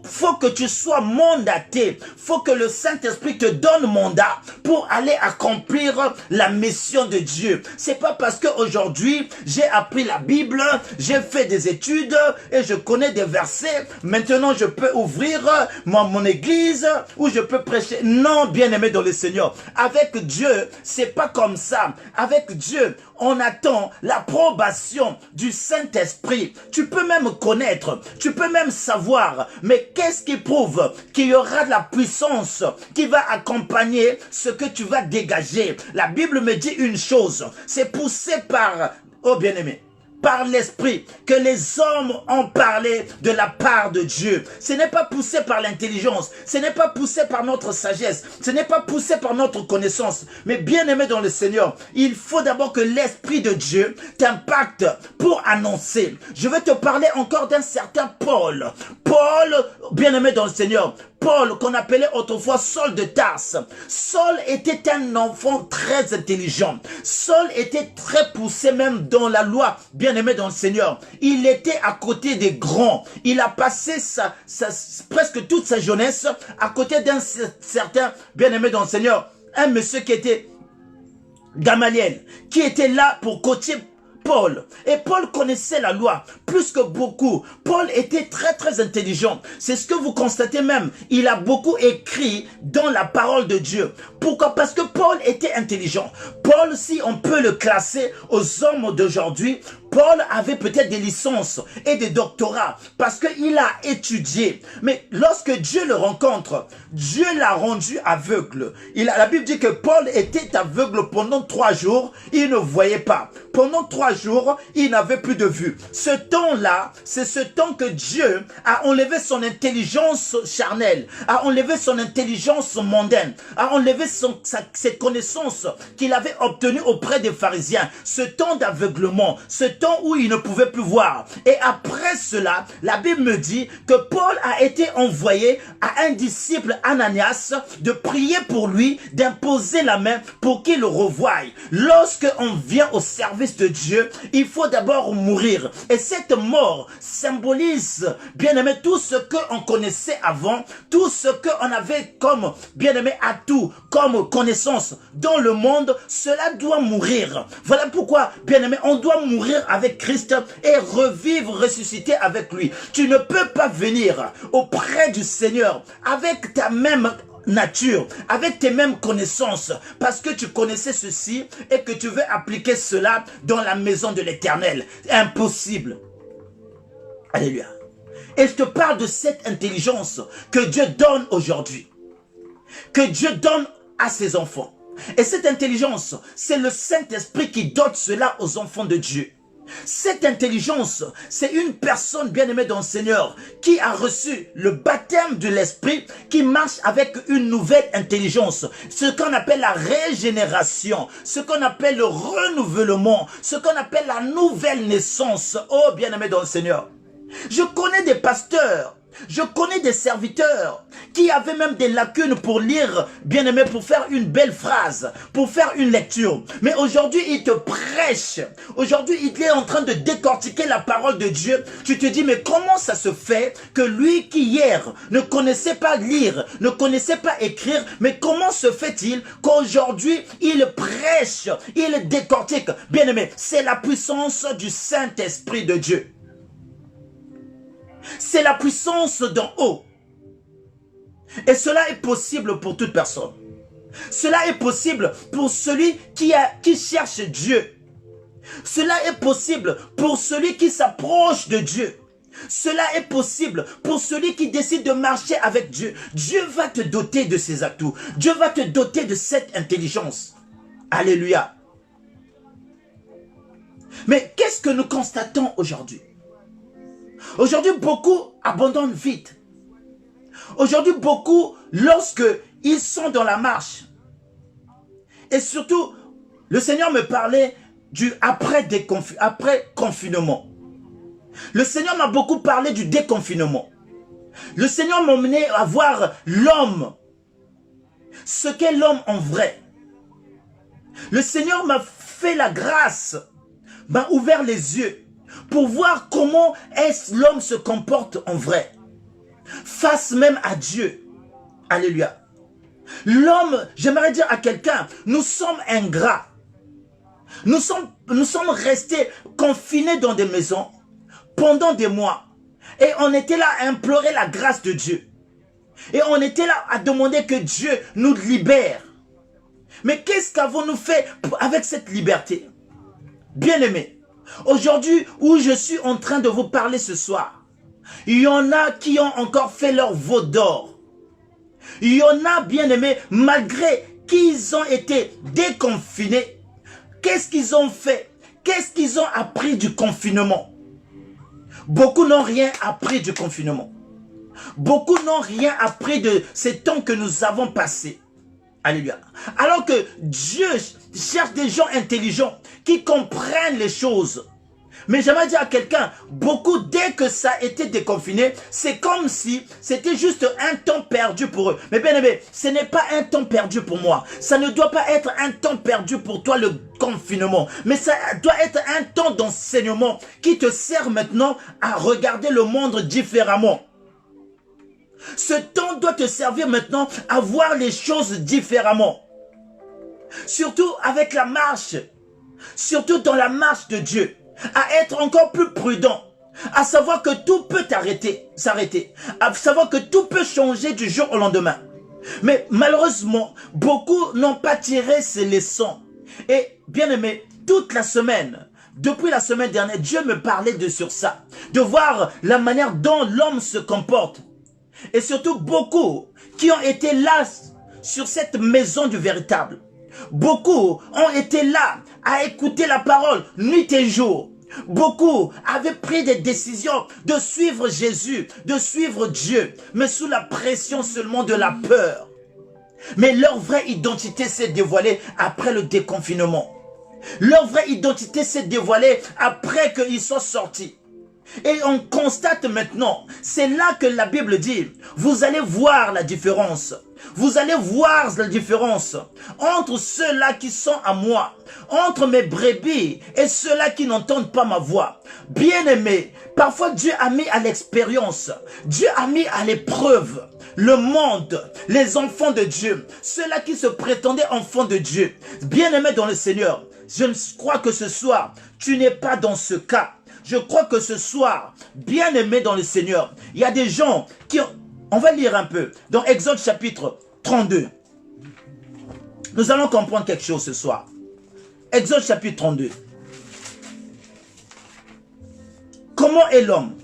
Faut que tu sois mandaté. Faut que le Saint-Esprit te donne mandat pour aller accomplir la mission de Dieu. C'est pas parce que aujourd'hui j'ai appris la Bible, j'ai fait des études et je connais des versets. Maintenant, je peux ouvrir mon église où je peux prêcher. Non, bien-aimé dans le Seigneur. Avec Dieu, c'est pas comme ça. Avec Dieu, on attend l'approbation du Saint-Esprit. Tu peux même connaître, tu peux même savoir, mais qu'est-ce qui prouve qu'il y aura de la puissance qui va accompagner ce que tu vas dégager? La Bible me dit une chose, c'est poussé par, oh bien-aimé, par l'Esprit, que les hommes ont parlé de la part de Dieu. Ce n'est pas poussé par l'intelligence, ce n'est pas poussé par notre sagesse, ce n'est pas poussé par notre connaissance, mais bien aimé dans le Seigneur, il faut d'abord que l'Esprit de Dieu t'impacte pour annoncer. Je vais te parler encore d'un certain Paul. Paul, bien aimé dans le Seigneur, Paul, qu'on appelait autrefois Saul de Tarse. Saul était un enfant très intelligent. Saul était très poussé même dans la loi, bien aimé dans le Seigneur. Il était à côté des grands. Il a passé presque toute sa jeunesse à côté d'un certain bien aimé dans le Seigneur. Un monsieur qui était Gamaliel, qui était là pour coacher Paul. Et Paul connaissait la loi plus que beaucoup. Paul était très très intelligent. C'est ce que vous constatez même. Il a beaucoup écrit dans la parole de Dieu. Pourquoi? Parce que Paul était intelligent. Paul, si on peut le classer aux hommes d'aujourd'hui, Paul avait peut-être des licences et des doctorats parce qu'il a étudié. Mais lorsque Dieu le rencontre, Dieu l'a rendu aveugle. La Bible dit que Paul était aveugle pendant 3 jours. Il ne voyait pas. Pendant 3 jours, il n'avait plus de vue. Ce temps-là, c'est ce temps que Dieu a enlevé son intelligence charnelle, a enlevé son intelligence mondaine, a enlevé ses connaissances qu'il avait obtenues auprès des pharisiens. Ce temps d'aveuglement, ce temps où il ne pouvait plus voir. Et après cela, la Bible me dit que Paul a été envoyé à un disciple, Ananias, de prier pour lui, d'imposer la main pour qu'il le revoie. Lorsque on vient au service de Dieu, il faut d'abord mourir. Et cette mort symbolise, bien aimé, tout ce qu'on connaissait avant, tout ce qu'on avait comme, bien aimé, atout, comme connaissance dans le monde, cela doit mourir. Voilà pourquoi, bien aimé, on doit mourir avec Christ et revivre, ressusciter avec lui. Tu ne peux pas venir auprès du Seigneur avec ta même nature, avec tes mêmes connaissances, parce que tu connaissais ceci et que tu veux appliquer cela dans la maison de l'Éternel. Impossible. Alléluia. Et je te parle de cette intelligence que Dieu donne aujourd'hui, que Dieu donne à ses enfants. Et cette intelligence, c'est le Saint-Esprit qui donne cela aux enfants de Dieu. Cette intelligence, c'est une personne bien-aimée dans le Seigneur qui a reçu le baptême de l'Esprit, qui marche avec une nouvelle intelligence, ce qu'on appelle la régénération, ce qu'on appelle le renouvellement, ce qu'on appelle la nouvelle naissance. Oh bien-aimé dans le Seigneur, je connais des pasteurs Je connais des serviteurs qui avaient même des lacunes pour lire, bien aimé, pour faire une belle phrase, pour faire une lecture. Mais aujourd'hui, il te prêche. Aujourd'hui, il est en train de décortiquer la parole de Dieu. Tu te dis, mais comment ça se fait que lui qui hier ne connaissait pas lire, ne connaissait pas écrire, mais comment se fait-il qu'aujourd'hui, il prêche, il décortique? Bien aimé, c'est la puissance du Saint-Esprit de Dieu. C'est la puissance d'en haut. Et cela est possible pour toute personne. Cela est possible pour celui qui cherche Dieu. Cela est possible pour celui qui s'approche de Dieu. Cela est possible pour celui qui décide de marcher avec Dieu. Dieu va te doter de ses atouts. Dieu va te doter de cette intelligence. Alléluia. Mais qu'est-ce que nous constatons aujourd'hui? Aujourd'hui, beaucoup abandonnent vite. Aujourd'hui, beaucoup, lorsque ils sont dans la marche, et surtout, le Seigneur me parlait du après confinement. Le Seigneur m'a beaucoup parlé du déconfinement. Le Seigneur m'a emmené à voir l'homme, ce qu'est l'homme en vrai. Le Seigneur m'a fait la grâce, m'a ouvert les yeux pour voir comment est-ce l'homme se comporte en vrai, face même à Dieu. Alléluia. L'homme, j'aimerais dire à quelqu'un, nous sommes ingrats. Nous sommes restés confinés dans des maisons pendant des mois. Et on était là à implorer la grâce de Dieu. Et on était là à demander que Dieu nous libère. Mais qu'est-ce qu'avons-nous fait avec cette liberté? Bien-aimés, aujourd'hui où je suis en train de vous parler ce soir, il y en a qui ont encore fait leur veau d'or. Il y en a, bien-aimés, malgré qu'ils ont été déconfinés, qu'est-ce qu'ils ont fait? Qu'est-ce qu'ils ont appris du confinement? Beaucoup n'ont rien appris du confinement. Beaucoup n'ont rien appris de ces temps que nous avons passés. Alléluia. Alors que Dieu cherche des gens intelligents qui comprennent les choses. Mais j'aimerais dire à quelqu'un, beaucoup, dès que ça a été déconfiné, c'est comme si c'était juste un temps perdu pour eux. Mais bien aimé, ce n'est pas un temps perdu pour moi. Ça ne doit pas être un temps perdu pour toi, le confinement. Mais ça doit être un temps d'enseignement qui te sert maintenant à regarder le monde différemment. Ce temps doit te servir maintenant à voir les choses différemment. Surtout avec la marche. Surtout dans la marche de Dieu. À être encore plus prudent. À savoir que tout peut s'arrêter. À savoir que tout peut changer du jour au lendemain. Mais malheureusement, beaucoup n'ont pas tiré ces leçons. Et bien aimé, toute la semaine, depuis la semaine dernière, Dieu me parlait sur ça. De voir la manière dont l'homme se comporte. Et surtout beaucoup qui ont été là sur cette maison du véritable. Beaucoup ont été là à écouter la parole nuit et jour. Beaucoup avaient pris des décisions de suivre Jésus, de suivre Dieu, mais sous la pression seulement de la peur. Mais leur vraie identité s'est dévoilée après le déconfinement. Leur vraie identité s'est dévoilée après qu'ils soient sortis. Et on constate maintenant, c'est là que la Bible dit, vous allez voir la différence. Vous allez voir la différence entre ceux-là qui sont à moi, entre mes brebis et ceux-là qui n'entendent pas ma voix. Bien-aimés, parfois Dieu a mis à l'expérience, Dieu a mis à l'épreuve le monde, les enfants de Dieu, ceux-là qui se prétendaient enfants de Dieu. Bien-aimés dans le Seigneur, je crois que ce soir, tu n'es pas dans ce cas. Je crois que ce soir, bien-aimé dans le Seigneur, il y a des gens qui ont... On va lire un peu dans Exode chapitre 32. Nous allons comprendre quelque chose ce soir. Exode chapitre 32. Comment est l'homme?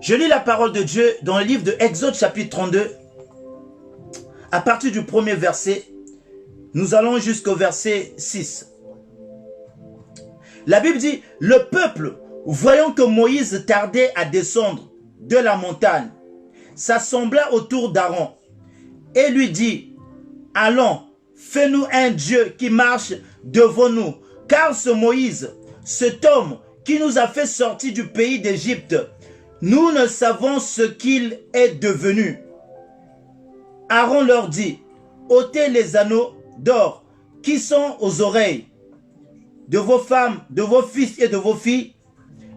Je lis la parole de Dieu dans le livre de Exode chapitre 32. À partir du premier verset, nous allons jusqu'au verset 6. La Bible dit, le peuple, voyant que Moïse tardait à descendre de la montagne, s'assembla autour d'Aaron et lui dit, allons, fais-nous un Dieu qui marche devant nous, car ce Moïse, cet homme qui nous a fait sortir du pays d'Égypte, nous ne savons ce qu'il est devenu. Aaron leur dit, ôtez les anneaux d'or qui sont aux oreilles de vos femmes, de vos fils et de vos filles,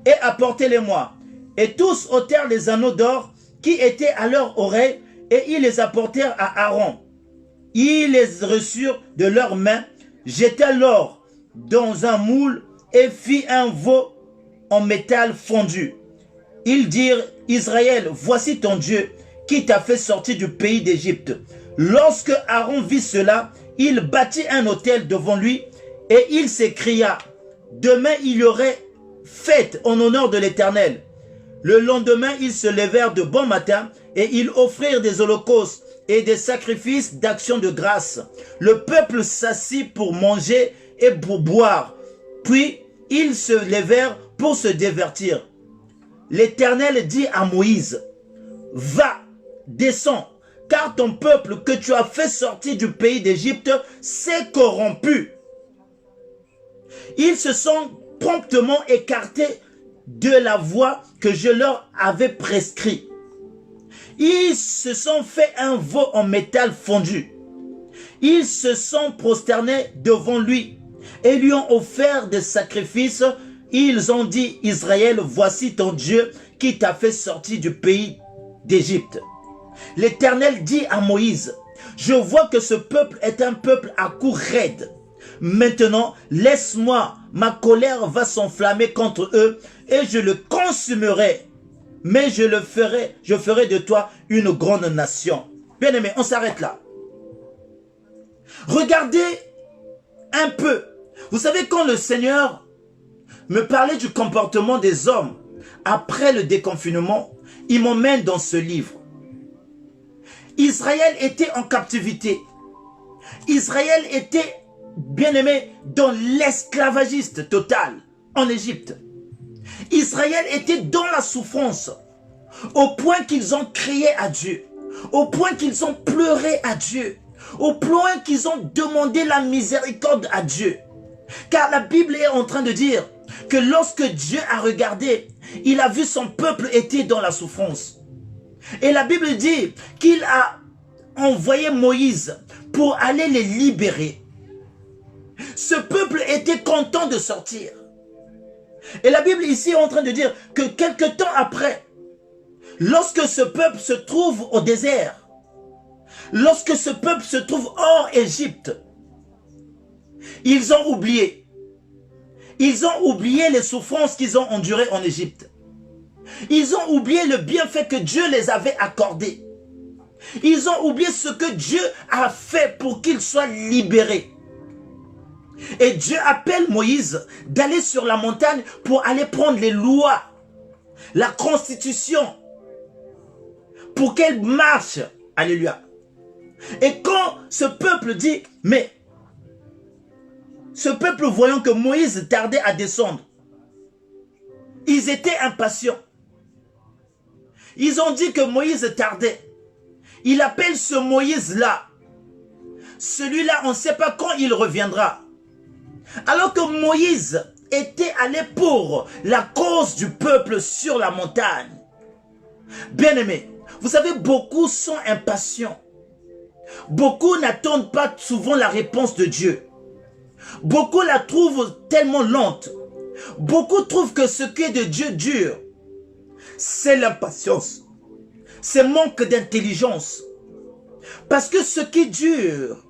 et apportez-les-moi. Et tous ôtèrent les anneaux d'or qui étaient à leurs oreilles, et ils les apportèrent à Aaron. Ils les reçurent de leurs mains, jetèrent l'or dans un moule et fit un veau en métal fondu. Ils dirent, Israël, voici ton Dieu qui t'a fait sortir du pays d'Égypte. Lorsque Aaron vit cela, il bâtit un autel devant lui et il s'écria, demain il y aurait fête en honneur de l'Éternel. Le lendemain, ils se levèrent de bon matin et ils offrirent des holocaustes et des sacrifices d'action de grâce. Le peuple s'assit pour manger et pour boire. Puis, ils se levèrent pour se divertir. L'Éternel dit à Moïse, va, descends, car ton peuple que tu as fait sortir du pays d'Égypte s'est corrompu. Ils se sont promptement écartés de la voie que je leur avais prescrite. Ils se sont fait un veau en métal fondu. Ils se sont prosternés devant lui et lui ont offert des sacrifices. Ils ont dit, Israël, voici ton Dieu qui t'a fait sortir du pays d'Égypte. L'Éternel dit à Moïse, je vois que ce peuple est un peuple à cou raide. Maintenant, laisse-moi, ma colère va s'enflammer contre eux et je le consumerai. Mais je ferai de toi une grande nation. Bien aimé, on s'arrête là. Regardez un peu. Vous savez, quand le Seigneur me parlait du comportement des hommes après le déconfinement, il m'emmène dans ce livre. Israël était en captivité. Israël était, bien aimé, dans l'esclavagiste total en Égypte. Israël était dans la souffrance, au point qu'ils ont crié à Dieu, au point qu'ils ont pleuré à Dieu, au point qu'ils ont demandé la miséricorde à Dieu. Car la Bible est en train de dire que lorsque Dieu a regardé, il a vu son peuple était dans la souffrance. Et la Bible dit qu'il a envoyé Moïse pour aller les libérer. Ce peuple était content de sortir. Et la Bible ici est en train de dire que quelque temps après, lorsque ce peuple se trouve au désert, lorsque ce peuple se trouve hors Égypte, ils ont oublié. Ils ont oublié les souffrances qu'ils ont endurées en Égypte. Ils ont oublié le bienfait que Dieu les avait accordé. Ils ont oublié ce que Dieu a fait pour qu'ils soient libérés. Et Dieu appelle Moïse d'aller sur la montagne pour aller prendre les lois, la constitution, pour qu'elle marche. Alléluia. Et quand ce peuple dit, mais ce peuple voyant que Moïse tardait à descendre, ils étaient impatients. Ils ont dit que Moïse tardait. Il appelle ce Moïse-là. Celui-là, on ne sait pas quand il reviendra. Alors que Moïse était allé pour la cause du peuple sur la montagne. Bien-aimés, vous savez, beaucoup sont impatients. Beaucoup n'attendent pas souvent la réponse de Dieu. Beaucoup la trouvent tellement lente. Beaucoup trouvent que ce qui est de Dieu dure. C'est l'impatience. C'est manque d'intelligence. Parce que ce qui dure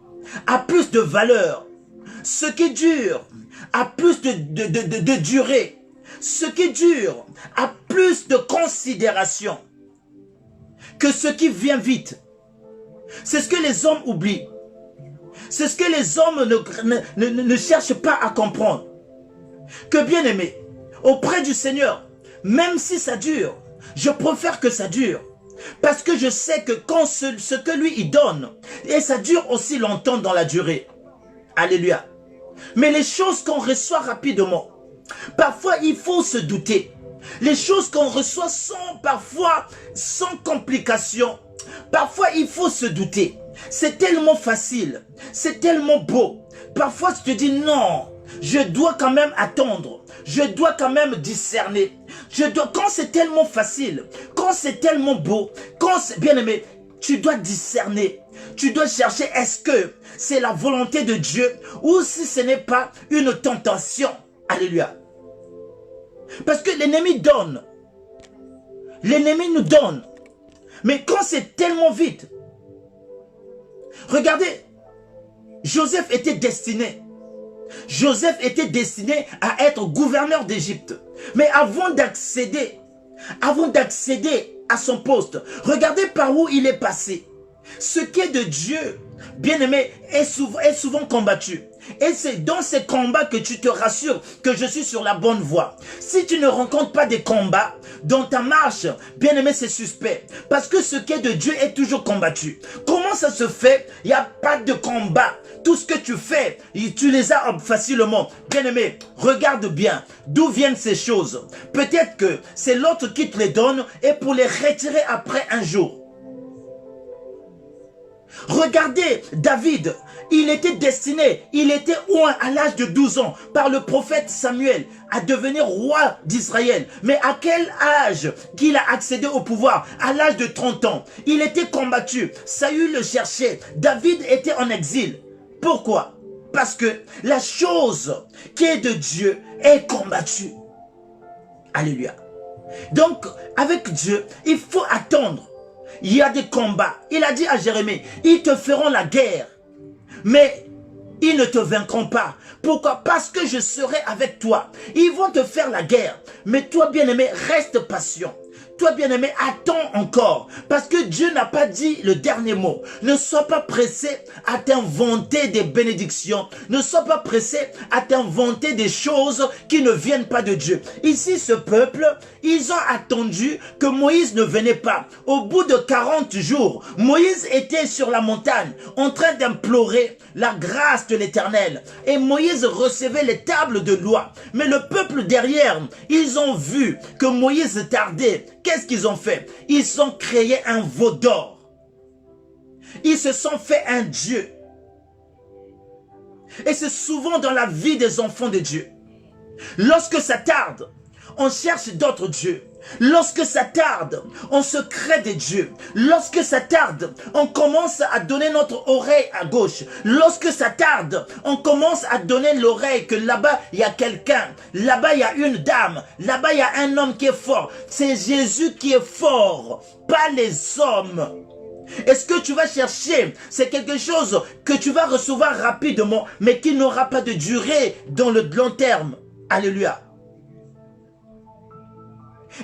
a plus de valeur. Ce qui dure a plus de durée. Ce qui dure a plus de considération que ce qui vient vite. C'est ce que les hommes oublient. C'est ce que les hommes ne cherchent pas à comprendre. Que bien aimé, auprès du Seigneur, même si ça dure, je préfère que ça dure. Parce que je sais que quand ce que lui il donne, et ça dure aussi longtemps dans la durée. Alléluia. Mais les choses qu'on reçoit rapidement, parfois il faut se douter. Les choses qu'on reçoit sont parfois sans complications. Parfois il faut se douter. C'est tellement facile, c'est tellement beau. Parfois tu te dis non, je dois quand même attendre. Je dois quand même discerner. Quand c'est tellement facile, quand c'est tellement beau, quand c'est bien aimé, tu dois discerner. Tu dois chercher est-ce que c'est la volonté de Dieu ou si ce n'est pas une tentation. Alléluia. Parce que l'ennemi donne. L'ennemi nous donne. Mais quand c'est tellement vite, regardez, Joseph était destiné. Joseph était destiné à être gouverneur d'Égypte. Mais avant d'accéder à son poste, regardez par où il est passé. Ce qui est de Dieu, bien-aimé, est souvent combattu. Et c'est dans ces combats que tu te rassures que je suis sur la bonne voie. Si tu ne rencontres pas des combats dans ta marche, bien-aimé, c'est suspect. Parce que ce qui est de Dieu est toujours combattu. Comment ça se fait? Il n'y a pas de combat. Tout ce que tu fais, tu les as facilement. Bien-aimé, regarde bien d'où viennent ces choses. Peut-être que c'est l'autre qui te les donne et pour les retirer après un jour. Regardez David, il était destiné, il était oint à l'âge de 12 ans par le prophète Samuel à devenir roi d'Israël. Mais à quel âge qu'il a accédé au pouvoir? À l'âge de 30 ans. Il était combattu, Saül le cherchait, David était en exil. Pourquoi? Parce que la chose qui est de Dieu est combattue. Alléluia. Donc, avec Dieu, il faut attendre. Il y a des combats. Il a dit à Jérémie, ils te feront la guerre, mais ils ne te vaincront pas. Pourquoi? Parce que je serai avec toi. Ils vont te faire la guerre, mais toi, bien-aimé, reste patient. Toi, bien-aimé, attends encore. Parce que Dieu n'a pas dit le dernier mot. Ne sois pas pressé à t'inventer des bénédictions. Ne sois pas pressé à t'inventer des choses qui ne viennent pas de Dieu. Ici, ce peuple, ils ont attendu que Moïse ne venait pas. Au bout de 40 jours, Moïse était sur la montagne en train d'implorer la grâce de l'Éternel. Et Moïse recevait les tables de loi. Mais le peuple derrière, ils ont vu que Moïse tardait. Qu'est-ce qu'ils ont fait? Ils ont créé un veau d'or. Ils se sont fait un Dieu. Et c'est souvent dans la vie des enfants de Dieu. Lorsque ça tarde, on cherche d'autres dieux. Lorsque ça tarde, on se crée des dieux. Lorsque ça tarde, on commence à donner notre oreille à gauche. Lorsque ça tarde, on commence à donner l'oreille que là-bas, il y a quelqu'un. Là-bas, il y a une dame. Là-bas, il y a un homme qui est fort. C'est Jésus qui est fort, pas les hommes. Et ce que tu vas chercher, c'est quelque chose que tu vas recevoir rapidement, mais qui n'aura pas de durée dans le long terme. Alléluia.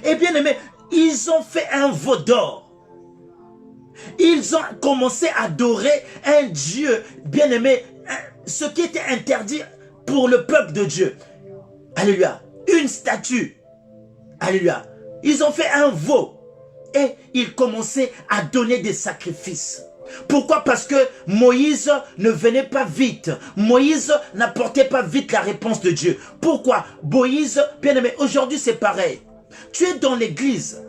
Et bien aimé, ils ont fait un veau d'or. Ils ont commencé à adorer un Dieu, bien aimé, ce qui était interdit pour le peuple de Dieu. Alléluia. Une statue. Alléluia. Ils ont fait un veau. Et ils commençaient à donner des sacrifices. Pourquoi? Parce que Moïse ne venait pas vite. Moïse n'apportait pas vite la réponse de Dieu. Pourquoi? Moïse, bien aimé, aujourd'hui c'est pareil. Tu es dans l'église,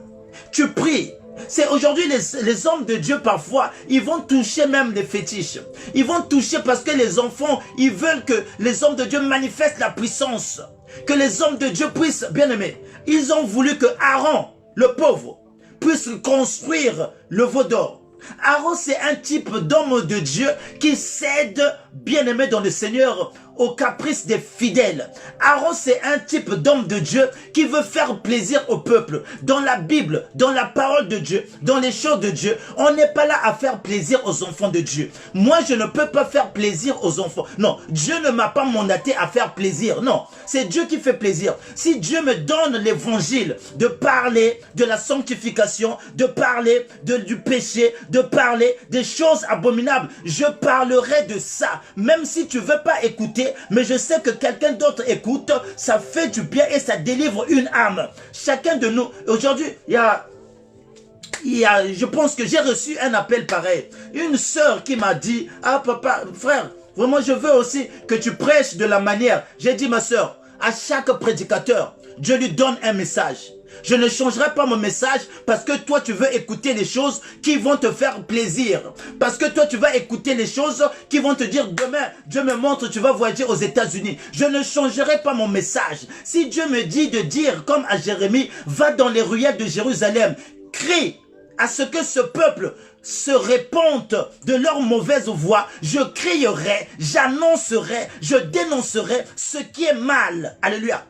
tu pries. C'est aujourd'hui les hommes de Dieu parfois, ils vont toucher même les fétiches. Ils vont toucher parce que les enfants, ils veulent que les hommes de Dieu manifestent la puissance. Que les hommes de Dieu puissent, bien aimé. Ils ont voulu que Aaron, le pauvre, puisse construire le veau d'or. Aaron, c'est un type d'homme de Dieu qui cède, bien aimé dans le Seigneur, aux caprices des fidèles. Aaron, c'est un type d'homme de Dieu qui veut faire plaisir au peuple. Dans la Bible, dans la parole de Dieu, dans les choses de Dieu, on n'est pas là à faire plaisir aux enfants de Dieu. Moi, je ne peux pas faire plaisir aux enfants. Non, Dieu ne m'a pas mandaté à faire plaisir. Non, c'est Dieu qui fait plaisir. Si Dieu me donne l'évangile de parler de la sanctification, de parler du péché, de parler des choses abominables, je parlerai de ça. Même si tu ne veux pas écouter, mais je sais que quelqu'un d'autre écoute, ça fait du bien et ça délivre une âme. Chacun de nous, aujourd'hui, je pense que j'ai reçu un appel pareil. Une sœur qui m'a dit, ah papa, frère, vraiment je veux aussi que tu prêches de la manière. J'ai dit ma sœur, à chaque prédicateur, Dieu lui donne un message. Je ne changerai pas mon message parce que toi tu veux écouter les choses qui vont te faire plaisir. Parce que toi tu vas écouter les choses qui vont te dire demain, Dieu me montre, tu vas voyager aux États-Unis. Je ne changerai pas mon message. Si Dieu me dit de dire comme à Jérémie, va dans les ruelles de Jérusalem, crie à ce que ce peuple se répandent de leur mauvaise voie, je crierai, j'annoncerai, je dénoncerai ce qui est mal. Alléluia.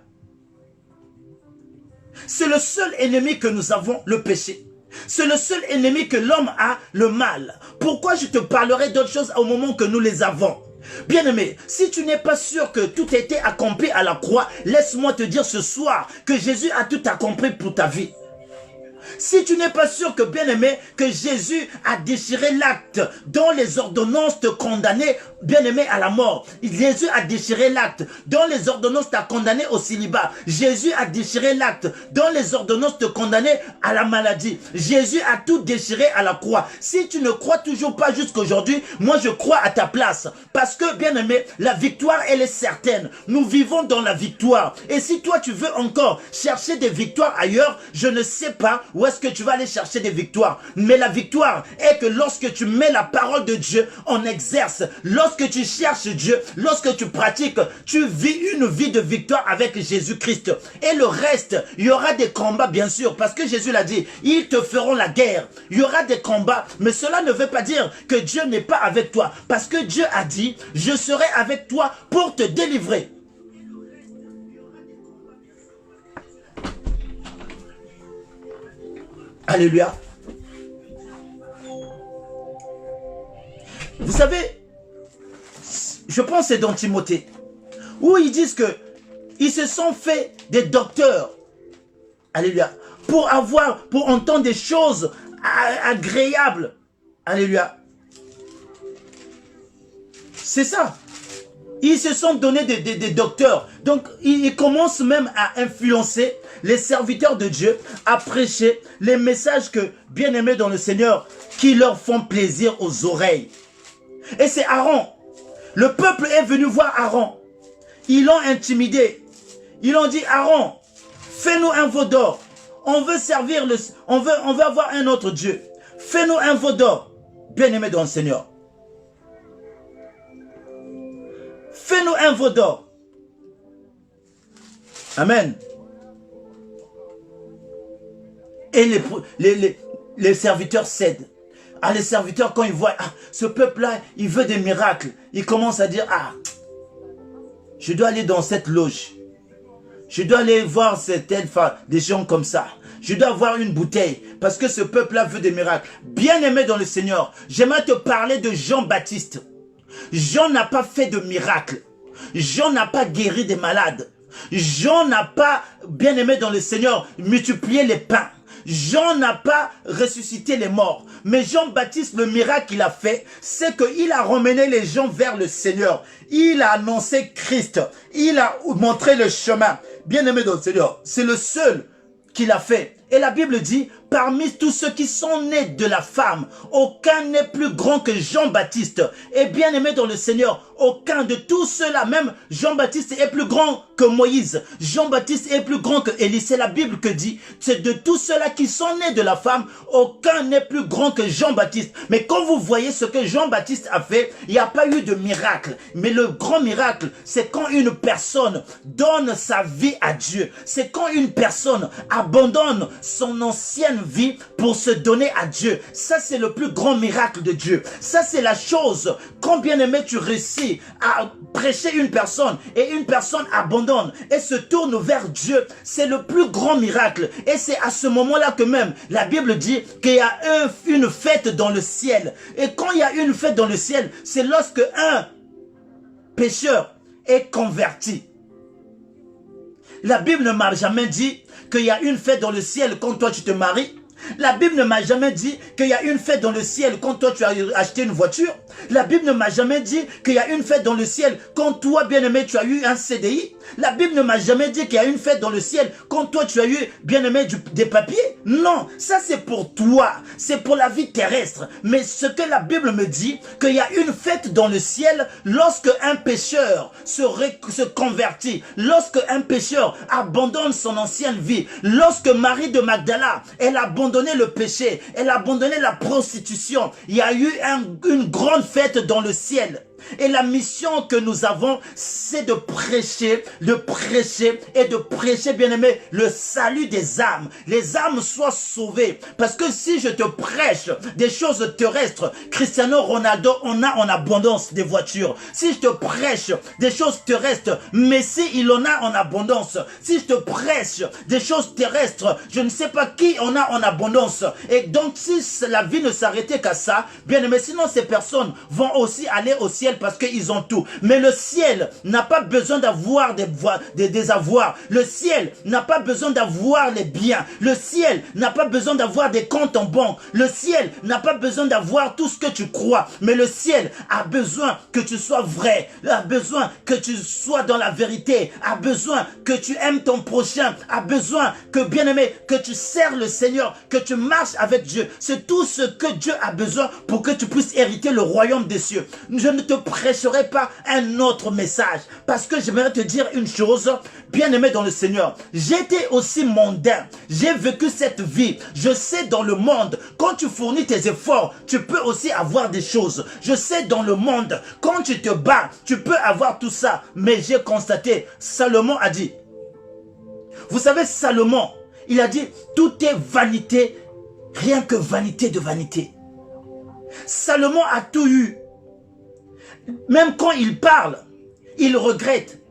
C'est le seul ennemi que nous avons, le péché. C'est le seul ennemi que l'homme a, le mal. Pourquoi je te parlerai d'autres choses au moment que nous les avons? Bien-aimé, si tu n'es pas sûr que tout a été accompli à la croix, laisse-moi te dire ce soir que Jésus a tout accompli pour ta vie. Si tu n'es pas sûr que, bien-aimé, que Jésus a déchiré l'acte dont les ordonnances te condamnaient, bien-aimé, à la mort. Jésus a déchiré l'acte dont les ordonnances t'a condamné au célibat. Jésus a déchiré l'acte dont les ordonnances te condamnaient à la maladie. Jésus a tout déchiré à la croix. Si tu ne crois toujours pas jusqu'aujourd'hui, moi je crois à ta place. Parce que, bien-aimé, la victoire, elle est certaine. Nous vivons dans la victoire. Et si toi tu veux encore chercher des victoires ailleurs, je ne sais pas où est-ce que tu vas aller chercher des victoires. Mais la victoire est que lorsque tu mets la parole de Dieu en exerce, lorsque tu cherches Dieu, lorsque tu pratiques, tu vis une vie de victoire avec Jésus-Christ. Et le reste, il y aura des combats bien sûr, parce que Jésus l'a dit, ils te feront la guerre. Il y aura des combats, mais cela ne veut pas dire que Dieu n'est pas avec toi. Parce que Dieu a dit, je serai avec toi pour te délivrer. Alléluia. Vous savez, je pense que c'est dans Timothée, où ils disent que ils se sont fait des docteurs. Alléluia. Pour entendre des choses agréables. Alléluia. C'est ça. Ils se sont donné des docteurs. Donc, ils commencent même à influencer les serviteurs de Dieu, à prêcher les messages que, bien-aimés dans le Seigneur, qui leur font plaisir aux oreilles. Et c'est Aaron. Le peuple est venu voir Aaron. Ils l'ont intimidé. Ils ont dit, Aaron, fais-nous un veau d'or. On veut servir on veut avoir un autre Dieu. Fais-nous un veau d'or. Bien-aimés dans le Seigneur. Fais-nous un veau d'or. Amen. Et les serviteurs cèdent. Ah, les serviteurs, quand ils voient, ah, ce peuple-là, il veut des miracles, ils commencent à dire, ah, je dois aller dans cette loge. Je dois aller voir des gens comme ça. Je dois avoir une bouteille, parce que ce peuple-là veut des miracles. Bien-aimé dans le Seigneur, j'aimerais te parler de Jean-Baptiste. Jean n'a pas fait de miracle. Jean n'a pas guéri des malades. Jean n'a pas, bien-aimé dans le Seigneur, multiplié les pains. Jean n'a pas ressuscité les morts. Mais Jean-Baptiste, le miracle qu'il a fait, c'est qu'il a ramené les gens vers le Seigneur. Il a annoncé Christ. Il a montré le chemin. Bien-aimé dans le Seigneur, c'est le seul qu'il a fait. Et la Bible dit, parmi tous ceux qui sont nés de la femme, aucun n'est plus grand que Jean-Baptiste. Et bien aimé dans le Seigneur, aucun de tous ceux-là, même Jean-Baptiste est plus grand que Moïse. Jean-Baptiste est plus grand que Élie. C'est la Bible que dit, c'est de tous ceux-là qui sont nés de la femme, aucun n'est plus grand que Jean-Baptiste. Mais quand vous voyez ce que Jean-Baptiste a fait, il n'y a pas eu de miracle. Mais le grand miracle, c'est quand une personne donne sa vie à Dieu. C'est quand une personne abandonne son ancienne vie pour se donner à Dieu. Ça, c'est le plus grand miracle de Dieu. Ça, c'est la chose. Quand bien aimé, tu réussis à prêcher une personne et une personne abandonne et se tourne vers Dieu, c'est le plus grand miracle. Et c'est à ce moment-là que même la Bible dit qu'il y a une fête dans le ciel. Et quand il y a une fête dans le ciel, c'est lorsque un pécheur est converti. La Bible ne m'a jamais dit qu'il y a une fête dans le ciel quand toi tu te maries. La Bible ne m'a jamais dit qu'il y a une fête dans le ciel quand toi tu as acheté une voiture. La Bible ne m'a jamais dit qu'il y a une fête dans le ciel quand toi, bien-aimé, tu as eu un CDI. La Bible ne m'a jamais dit qu'il y a une fête dans le ciel quand toi, tu as eu, bien-aimé, des papiers. Non, ça c'est pour toi, c'est pour la vie terrestre. Mais ce que la Bible me dit, qu'il y a une fête dans le ciel lorsque un pécheur se convertit, lorsque un pécheur abandonne son ancienne vie, lorsque Marie de Magdala, elle a abandonné le péché, elle a abandonné la prostitution. Il y a eu une grande fête dans le ciel. Et la mission que nous avons, c'est de prêcher, bien aimé, le salut des âmes. Les âmes soient sauvées. Parce que si je te prêche des choses terrestres, Cristiano Ronaldo, on a en abondance des voitures. Si je te prêche des choses terrestres, Messi, il en a en abondance. Si je te prêche des choses terrestres, je ne sais pas qui en a en abondance. Et donc, si la vie ne s'arrêtait qu'à ça, bien aimé, sinon ces personnes vont aussi aller au ciel parce qu'ils ont tout. Mais le ciel n'a pas besoin d'avoir des avoirs. Le ciel n'a pas besoin d'avoir les biens. Le ciel n'a pas besoin d'avoir des comptes en banque. Le ciel n'a pas besoin d'avoir tout ce que tu crois. Mais le ciel a besoin que tu sois vrai, a besoin que tu sois dans la vérité, a besoin que tu aimes ton prochain, a besoin que, bien aimé, que tu sers le Seigneur, que tu marches avec Dieu. C'est tout ce que Dieu a besoin pour que tu puisses hériter le royaume des cieux. Je ne te prêcherai pas un autre message parce que j'aimerais te dire une chose, bien aimé dans le Seigneur. J'étais aussi mondain, j'ai vécu cette vie. Je sais dans le monde, quand tu fournis tes efforts, tu peux aussi avoir des choses. Je sais dans le monde, quand tu te bats, tu peux avoir tout ça. Mais j'ai constaté, Salomon a dit, vous savez, Salomon, il a dit, tout est vanité, rien que vanité de vanité. Salomon a tout eu. Même quand il parle, il regrette.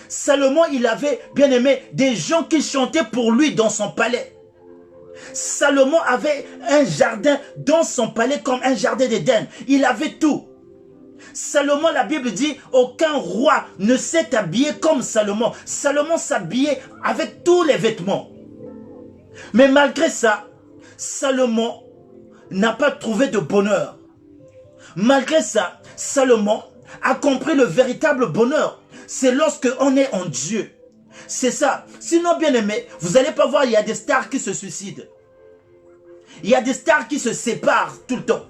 Salomon, il avait, bien aimé, des gens qui chantaient pour lui dans son palais. Salomon avait un jardin dans son palais comme un jardin d'Éden. Il avait tout. Salomon, la Bible dit, aucun roi ne s'est habillé comme Salomon. Salomon s'habillait avec tous les vêtements. Mais malgré ça, Salomon n'a pas trouvé de bonheur. Malgré ça, Salomon a compris le véritable bonheur. C'est lorsque on est en Dieu. C'est ça. Sinon, bien aimé, vous n'allez pas voir, il y a des stars qui se suicident. Il y a des stars qui se séparent tout le temps.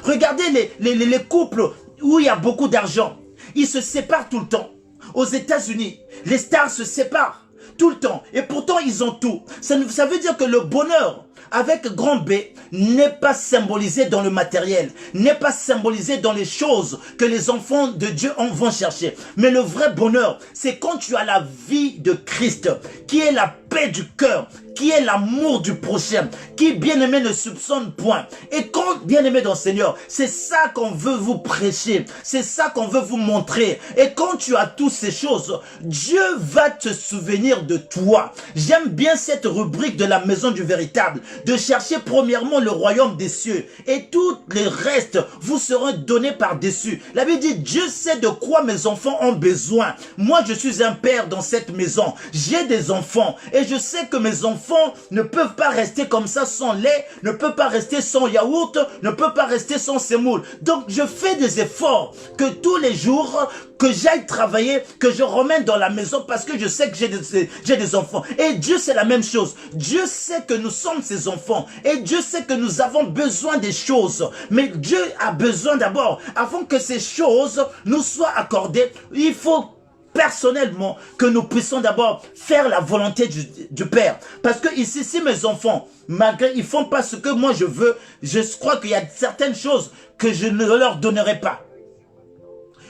Regardez les couples où il y a beaucoup d'argent. Ils se séparent tout le temps. Aux États-Unis, les stars se séparent tout le temps. Et pourtant, ils ont tout. Ça veut dire que le bonheur, avec grand B, n'est pas symbolisé dans le matériel, n'est pas symbolisé dans les choses que les enfants de Dieu vont chercher. Mais le vrai bonheur, c'est quand tu as la vie de Christ, qui est la paix du cœur, qui est l'amour du prochain, qui, bien-aimé, ne soupçonne point. Et quand, bien-aimé dans le Seigneur, c'est ça qu'on veut vous prêcher, c'est ça qu'on veut vous montrer. Et quand tu as toutes ces choses, Dieu va te souvenir de toi. J'aime bien cette rubrique de la maison du véritable, de chercher premièrement le royaume des cieux, et tout le reste vous seront donnés par-dessus. La Bible dit, Dieu sait de quoi mes enfants ont besoin. Moi, je suis un père dans cette maison, j'ai des enfants, et je sais que mes enfants ne peuvent pas rester comme ça sans lait, ne peuvent pas rester sans yaourt, ne peuvent pas rester sans semoule. Donc je fais des efforts que tous les jours, que j'aille travailler, que je remène dans la maison parce que je sais que j'ai des enfants. Et Dieu c'est la même chose. Dieu sait que nous sommes ses enfants et Dieu sait que nous avons besoin des choses. Mais Dieu a besoin d'abord, avant que ces choses nous soient accordées, il faut personnellement que nous puissions d'abord faire la volonté du Père. Parce que ici, si mes enfants, malgré ils font pas ce que moi je veux, je crois qu'il y a certaines choses que je ne leur donnerai pas.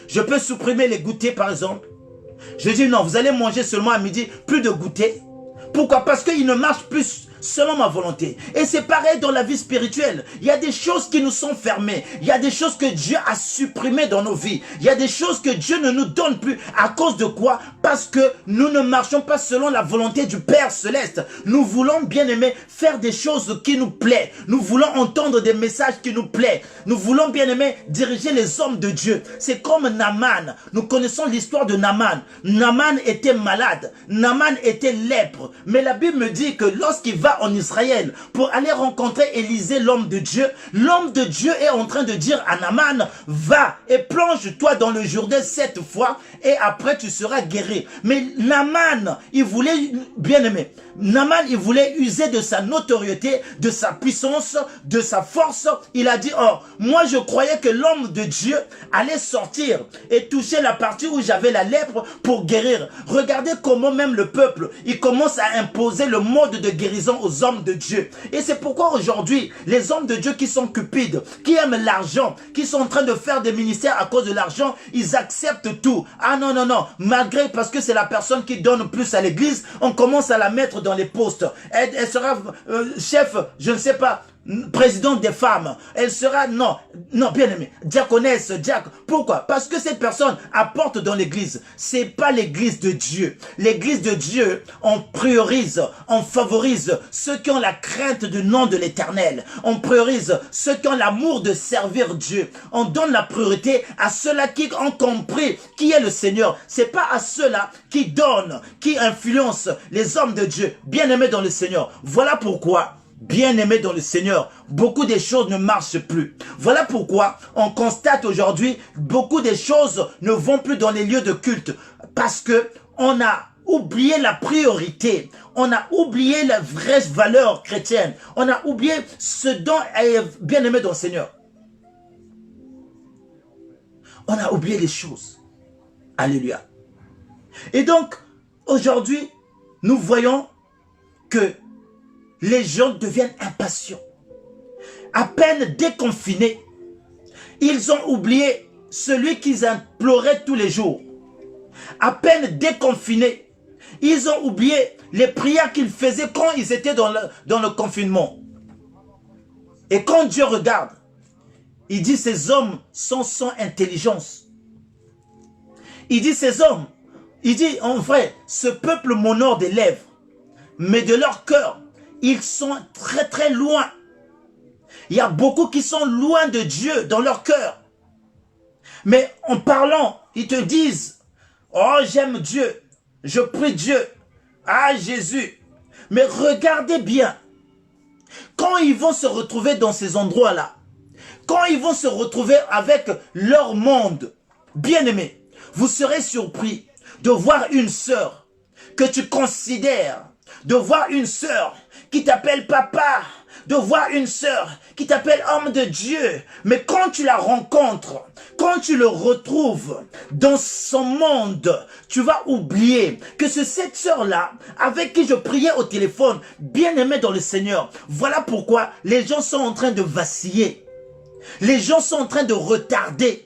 Je peux supprimer les goûters par exemple. Je dis non, vous allez manger seulement à midi, plus de goûter. Pourquoi? Parce qu'ils ne marchent plus selon ma volonté. Et c'est pareil dans la vie spirituelle. Il y a des choses qui nous sont fermées. Il y a des choses que Dieu a supprimées dans nos vies. Il y a des choses que Dieu ne nous donne plus. À cause de quoi? Parce que nous ne marchons pas selon la volonté du Père Céleste. Nous voulons, bien aimer, faire des choses qui nous plaisent. Nous voulons entendre des messages qui nous plaisent. Nous voulons, bien aimer, diriger les hommes de Dieu. C'est comme Naaman. Nous connaissons l'histoire de Naaman. Naaman était malade. Naaman était lèpre. Mais la Bible me dit que lorsqu'il va va en Israël pour aller rencontrer Élisée, l'homme de Dieu. L'homme de Dieu est en train de dire à Naaman, va et plonge-toi dans le Jourdain 7 fois et après tu seras guéri. Mais Naaman, il voulait, bien aimé, Naaman, il voulait user de sa notoriété, de sa puissance, de sa force. Il a dit, oh, moi je croyais que l'homme de Dieu allait sortir et toucher la partie où j'avais la lèpre pour guérir. Regardez comment même le peuple, il commence à imposer le mode de guérison aux hommes de Dieu. Et c'est pourquoi aujourd'hui, les hommes de Dieu qui sont cupides, qui aiment l'argent, qui sont en train de faire des ministères à cause de l'argent, ils acceptent tout. Ah non, non, non, malgré, parce que c'est la personne qui donne plus à l'église, on commence à la mettre dans les postes. Elle sera chef, je ne sais pas, présidente des femmes. Elle sera, non, bien aimé, diaconesse, diacre. Pourquoi? Parce que cette personne apporte dans l'église. C'est pas l'église de Dieu. L'église de Dieu, on priorise, on favorise ceux qui ont la crainte du nom de l'Éternel. On priorise ceux qui ont l'amour de servir Dieu. On donne la priorité à ceux-là qui ont compris qui est le Seigneur. C'est pas à ceux-là qui donnent, qui influencent les hommes de Dieu. Bien-aimés dans le Seigneur. Voilà pourquoi, bien-aimés dans le Seigneur, beaucoup des choses ne marchent plus. Voilà pourquoi on constate aujourd'hui beaucoup des choses ne vont plus dans les lieux de culte. Parce que on a oublié la priorité. On a oublié la vraie valeur chrétienne. On a oublié ce dont est bien-aimé dans le Seigneur. On a oublié les choses. Alléluia. Et donc, aujourd'hui, nous voyons que les gens deviennent impatients. À peine déconfinés, ils ont oublié celui qu'ils imploraient tous les jours. À peine déconfinés, ils ont oublié les prières qu'ils faisaient quand ils étaient dans le confinement. Et quand Dieu regarde, il dit ces hommes sont sans intelligence. Il dit ces hommes, il dit en vrai, ce peuple m'honore des lèvres, mais de leur cœur, ils sont très très loin. Il y a beaucoup qui sont loin de Dieu dans leur cœur. Mais en parlant, ils te disent, oh j'aime Dieu, je prie Dieu, ah Jésus. Mais regardez bien, quand ils vont se retrouver dans ces endroits-là, quand ils vont se retrouver avec leur monde, bien-aimé, vous serez surpris de voir une sœur que tu considères, de voir une sœur qui t'appelle papa, de voir une sœur qui t'appelle homme de Dieu. Mais quand tu la rencontres, quand tu le retrouves dans son monde, tu vas oublier que c'est cette sœur-là avec qui je priais au téléphone, bien-aimée dans le Seigneur. Voilà pourquoi les gens sont en train de vaciller. Les gens sont en train de retarder.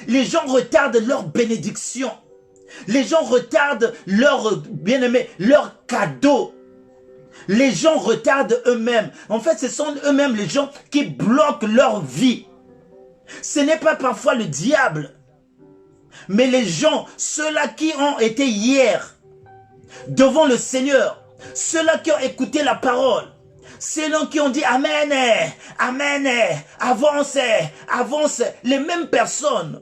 Les gens retardent leur bénédiction. Les gens retardent leur bien-aimé, leur cadeau. Les gens retardent eux-mêmes. En fait, ce sont eux-mêmes les gens qui bloquent leur vie. Ce n'est pas parfois le diable, mais les gens, ceux-là qui ont été hier devant le Seigneur, ceux-là qui ont écouté la parole, ceux-là qui ont dit Amen, Amen, avance, avance. Les mêmes personnes,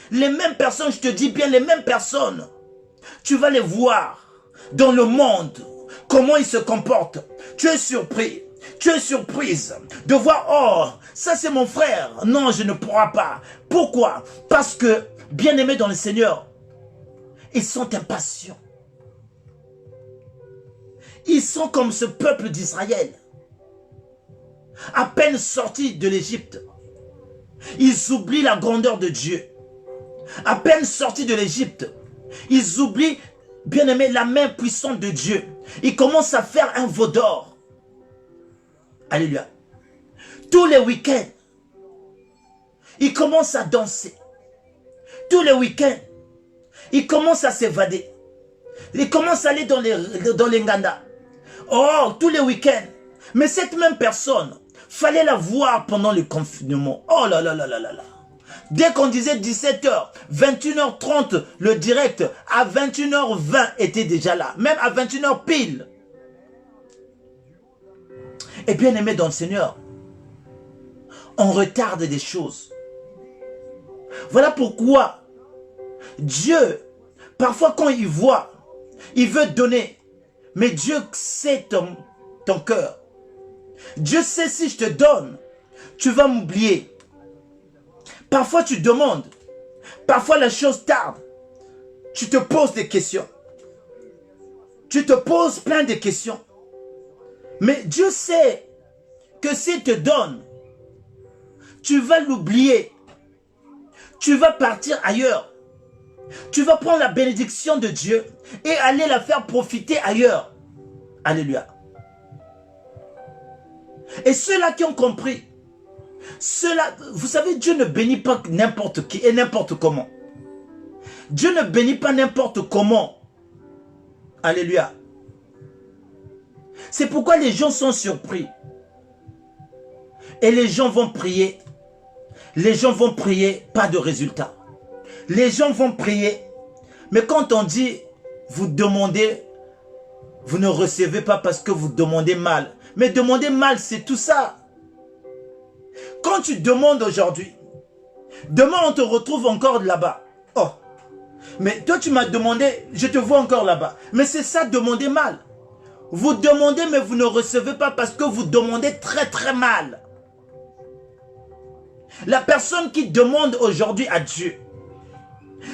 je te dis bien, les mêmes personnes, tu vas les voir dans le monde. Comment ils se comportent. Tu es surpris. Tu es surprise de voir, oh, ça c'est mon frère. Non, je ne pourrai pas. Pourquoi? Parce que, bien-aimés dans le Seigneur, ils sont impatients. Ils sont comme ce peuple d'Israël. À peine sortis de l'Égypte, ils oublient la grandeur de Dieu. À peine sortis de l'Égypte, ils oublient, bien-aimés, la main puissante de Dieu. Ils commencent à faire un veau d'or. Alléluia. Tous les week-ends, ils commencent à danser. Tous les week-ends, ils commencent à s'évader. Ils commencent à aller dans les Nganda. Oh, tous les week-ends. Mais cette même personne, fallait la voir pendant le confinement. Oh là là là là là là. Dès qu'on disait 17h, 21h30, le direct, à 21h20 était déjà là. Même à 21h pile. Et bien aimé dans le Seigneur, on retarde des choses. Voilà pourquoi Dieu, parfois quand il voit, il veut donner. Mais Dieu sait ton cœur. Dieu sait si je te donne, tu vas m'oublier. Parfois tu demandes, parfois la chose tarde. Tu te poses des questions. Tu te poses plein de questions. Mais Dieu sait que s'il te donne, tu vas l'oublier. Tu vas partir ailleurs. Tu vas prendre la bénédiction de Dieu et aller la faire profiter ailleurs. Alléluia. Et ceux-là qui ont compris, ceux-là, vous savez, Dieu ne bénit pas n'importe qui et n'importe comment. Dieu ne bénit pas n'importe comment. Alléluia. C'est pourquoi les gens sont surpris. Et les gens vont prier. Les gens vont prier, pas de résultat. Les gens vont prier. Mais quand on dit, vous demandez, vous ne recevez pas parce que vous demandez mal. Mais demander mal, c'est tout ça. Quand tu demandes aujourd'hui, demain on te retrouve encore là-bas. Oh, mais toi tu m'as demandé, je te vois encore là-bas. Mais c'est ça, demander mal. Vous demandez mais vous ne recevez pas parce que vous demandez très très mal. La personne qui demande aujourd'hui à Dieu,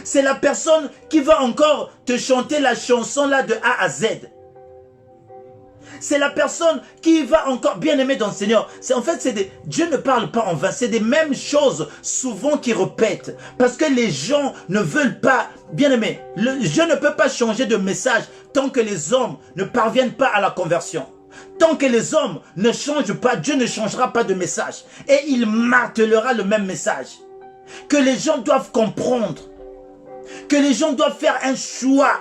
c'est la personne qui va encore te chanter la chanson là de A à Z. C'est la personne qui va encore bien aimer dans le Seigneur. En fait, Dieu ne parle pas en vain. C'est des mêmes choses souvent qui répètent. Parce que les gens ne veulent pas, bien aimer. Dieu ne peut pas changer de message tant que les hommes ne parviennent pas à la conversion. Tant que les hommes ne changent pas, Dieu ne changera pas de message. Et il martelera le même message. Que les gens doivent comprendre. Que les gens doivent faire un choix.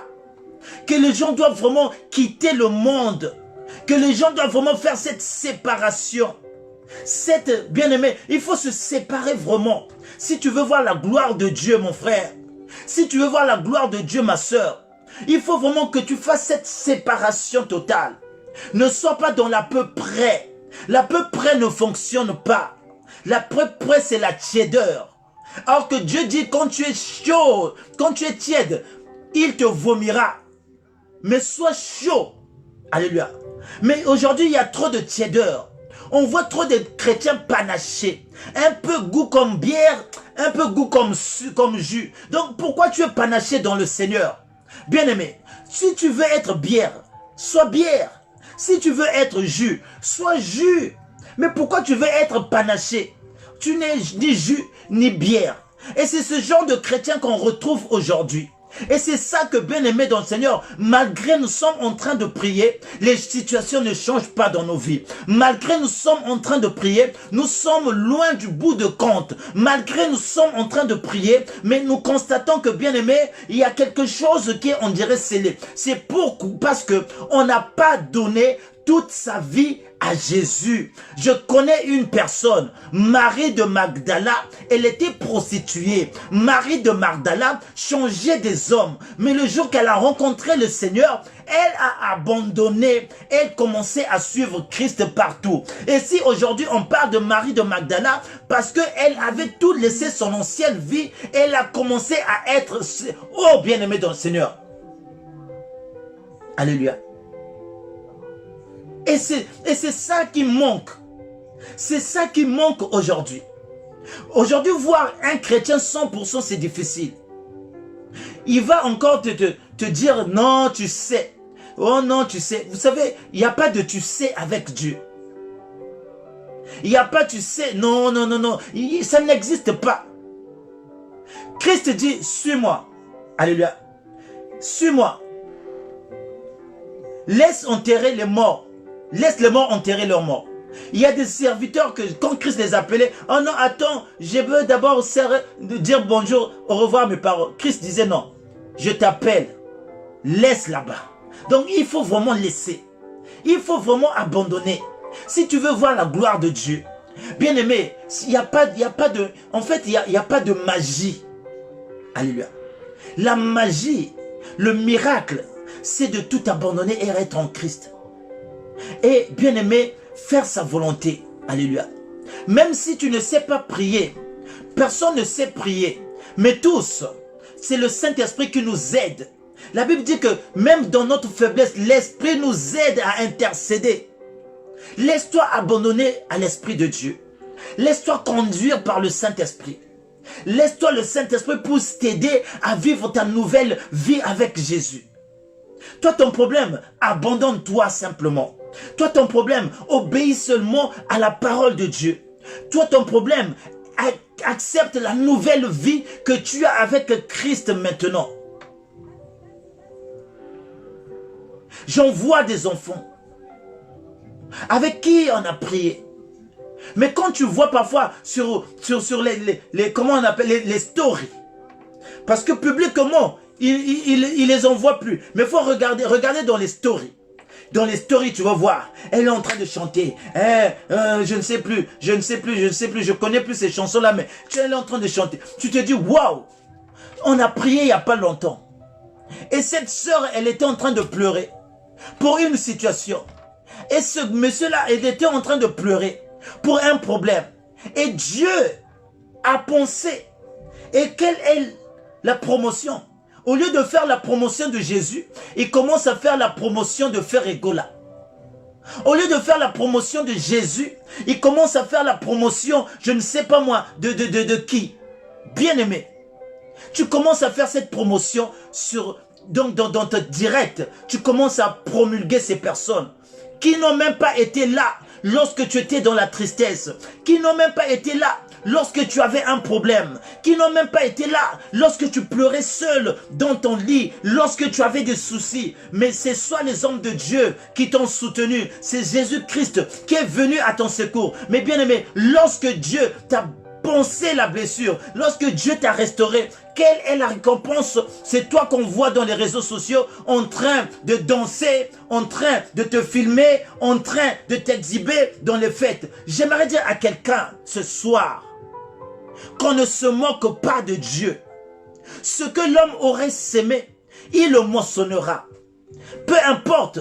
Que les gens doivent vraiment quitter le monde. Que les gens doivent vraiment faire cette séparation. Bien-aimé, il faut se séparer vraiment. Si tu veux voir la gloire de Dieu, mon frère, si tu veux voir la gloire de Dieu, ma soeur, il faut vraiment que tu fasses cette séparation totale. Ne sois pas dans l'à peu près. L'à peu près ne fonctionne pas. L'à peu près, c'est la tiédeur. Alors que Dieu dit, quand tu es chaud, quand tu es tiède, il te vomira. Mais sois chaud. Alléluia. Mais aujourd'hui, il y a trop de tiédeur. On voit trop de chrétiens panachés. Un peu goût comme bière, un peu goût comme jus. Donc, pourquoi tu es panaché dans le Seigneur? Bien-aimé, si tu veux être bière, sois bière. Si tu veux être jus, sois jus. Mais pourquoi tu veux être panaché? Tu n'es ni jus, ni bière. Et c'est ce genre de chrétien qu'on retrouve aujourd'hui. Et c'est ça que, bien aimé dans le Seigneur, malgré nous sommes en train de prier, les situations ne changent pas dans nos vies. Malgré nous sommes en train de prier, nous sommes loin du bout de compte. Malgré nous sommes en train de prier, mais nous constatons que, bien aimé, il y a quelque chose qui est, on dirait, scellé. C'est parce que on n'a pas donné toute sa vie à Jésus. Je connais une personne, Marie de Magdala, elle était prostituée. Marie de Magdala changeait des hommes. Mais le jour qu'elle a rencontré le Seigneur, elle a abandonné. Elle commençait à suivre Christ partout. Et si aujourd'hui on parle de Marie de Magdala, parce qu'elle avait tout laissé son ancienne vie, elle a commencé à être, oh bien-aimé dans le Seigneur. Alléluia. Et c'est ça qui manque. C'est ça qui manque aujourd'hui. Aujourd'hui, voir un chrétien 100%, c'est difficile. Il va encore te dire, non, tu sais. Oh non, tu sais. Vous savez, il n'y a pas de tu sais avec Dieu. Il n'y a pas tu sais. Non, non, non, non. Ça n'existe pas. Christ dit, suis-moi. Alléluia. Suis-moi. Laisse enterrer les morts. Laisse les morts enterrer leurs morts. Il y a des serviteurs que quand Christ les appelait, oh non, attends, je veux d'abord dire bonjour, au revoir mes parents. Christ disait non, je t'appelle, laisse là-bas. Donc il faut vraiment laisser. Il faut vraiment abandonner. Si tu veux voir la gloire de Dieu, bien aimé, il n'y a pas de, en fait, il y a pas de magie. Alléluia. La magie, le miracle, c'est de tout abandonner et être en Christ. Et bien aimé, faire sa volonté. Alléluia. Même si tu ne sais pas prier, personne ne sait prier, mais tous, c'est le Saint-Esprit qui nous aide. La Bible dit que même dans notre faiblesse, l'Esprit nous aide à intercéder. Laisse-toi abandonner à l'Esprit de Dieu. Laisse-toi conduire par le Saint-Esprit. Laisse-toi le Saint-Esprit pour t'aider à vivre ta nouvelle vie avec Jésus. Toi, ton problème, abandonne-toi simplement. Toi, ton problème, obéis seulement à la parole de Dieu. Toi, ton problème, accepte la nouvelle vie que tu as avec Christ maintenant. J'en vois des enfants avec qui on a prié. Mais quand tu vois parfois sur comment on appelle les stories, parce que publiquement, il les envoie plus. Mais il faut regarder dans les stories. Dans les stories, tu vas voir, elle est en train de chanter. Je ne connais plus ces chansons-là, mais elle est en train de chanter. Tu te dis, waouh, on a prié il n'y a pas longtemps. Et cette sœur, elle était en train de pleurer pour une situation. Et ce monsieur-là, il était en train de pleurer pour un problème. Et Dieu a pensé. Et quelle est la promotion? Au lieu de faire la promotion de Jésus, il commence à faire la promotion de Ferregola. Au lieu de faire la promotion de Jésus, il commence à faire la promotion, je ne sais pas moi, de qui? Bien-aimé. Tu commences à faire cette promotion dans ton direct. Tu commences à promulguer ces personnes qui n'ont même pas été là lorsque tu étais dans la tristesse, qui n'ont même pas été là lorsque tu avais un problème, qui n'ont même pas été là lorsque tu pleurais seul dans ton lit, lorsque tu avais des soucis. Mais c'est soit les hommes de Dieu qui t'ont soutenu, c'est Jésus-Christ qui est venu à ton secours. Mais bien aimé, lorsque Dieu t'a pensé la blessure, lorsque Dieu t'a restauré, quelle est la récompense? C'est toi qu'on voit dans les réseaux sociaux en train de danser, en train de te filmer, en train de t'exhiber dans les fêtes. J'aimerais dire à quelqu'un ce soir qu'on ne se moque pas de Dieu. Ce que l'homme aurait sémé, il le moissonnera. Peu importe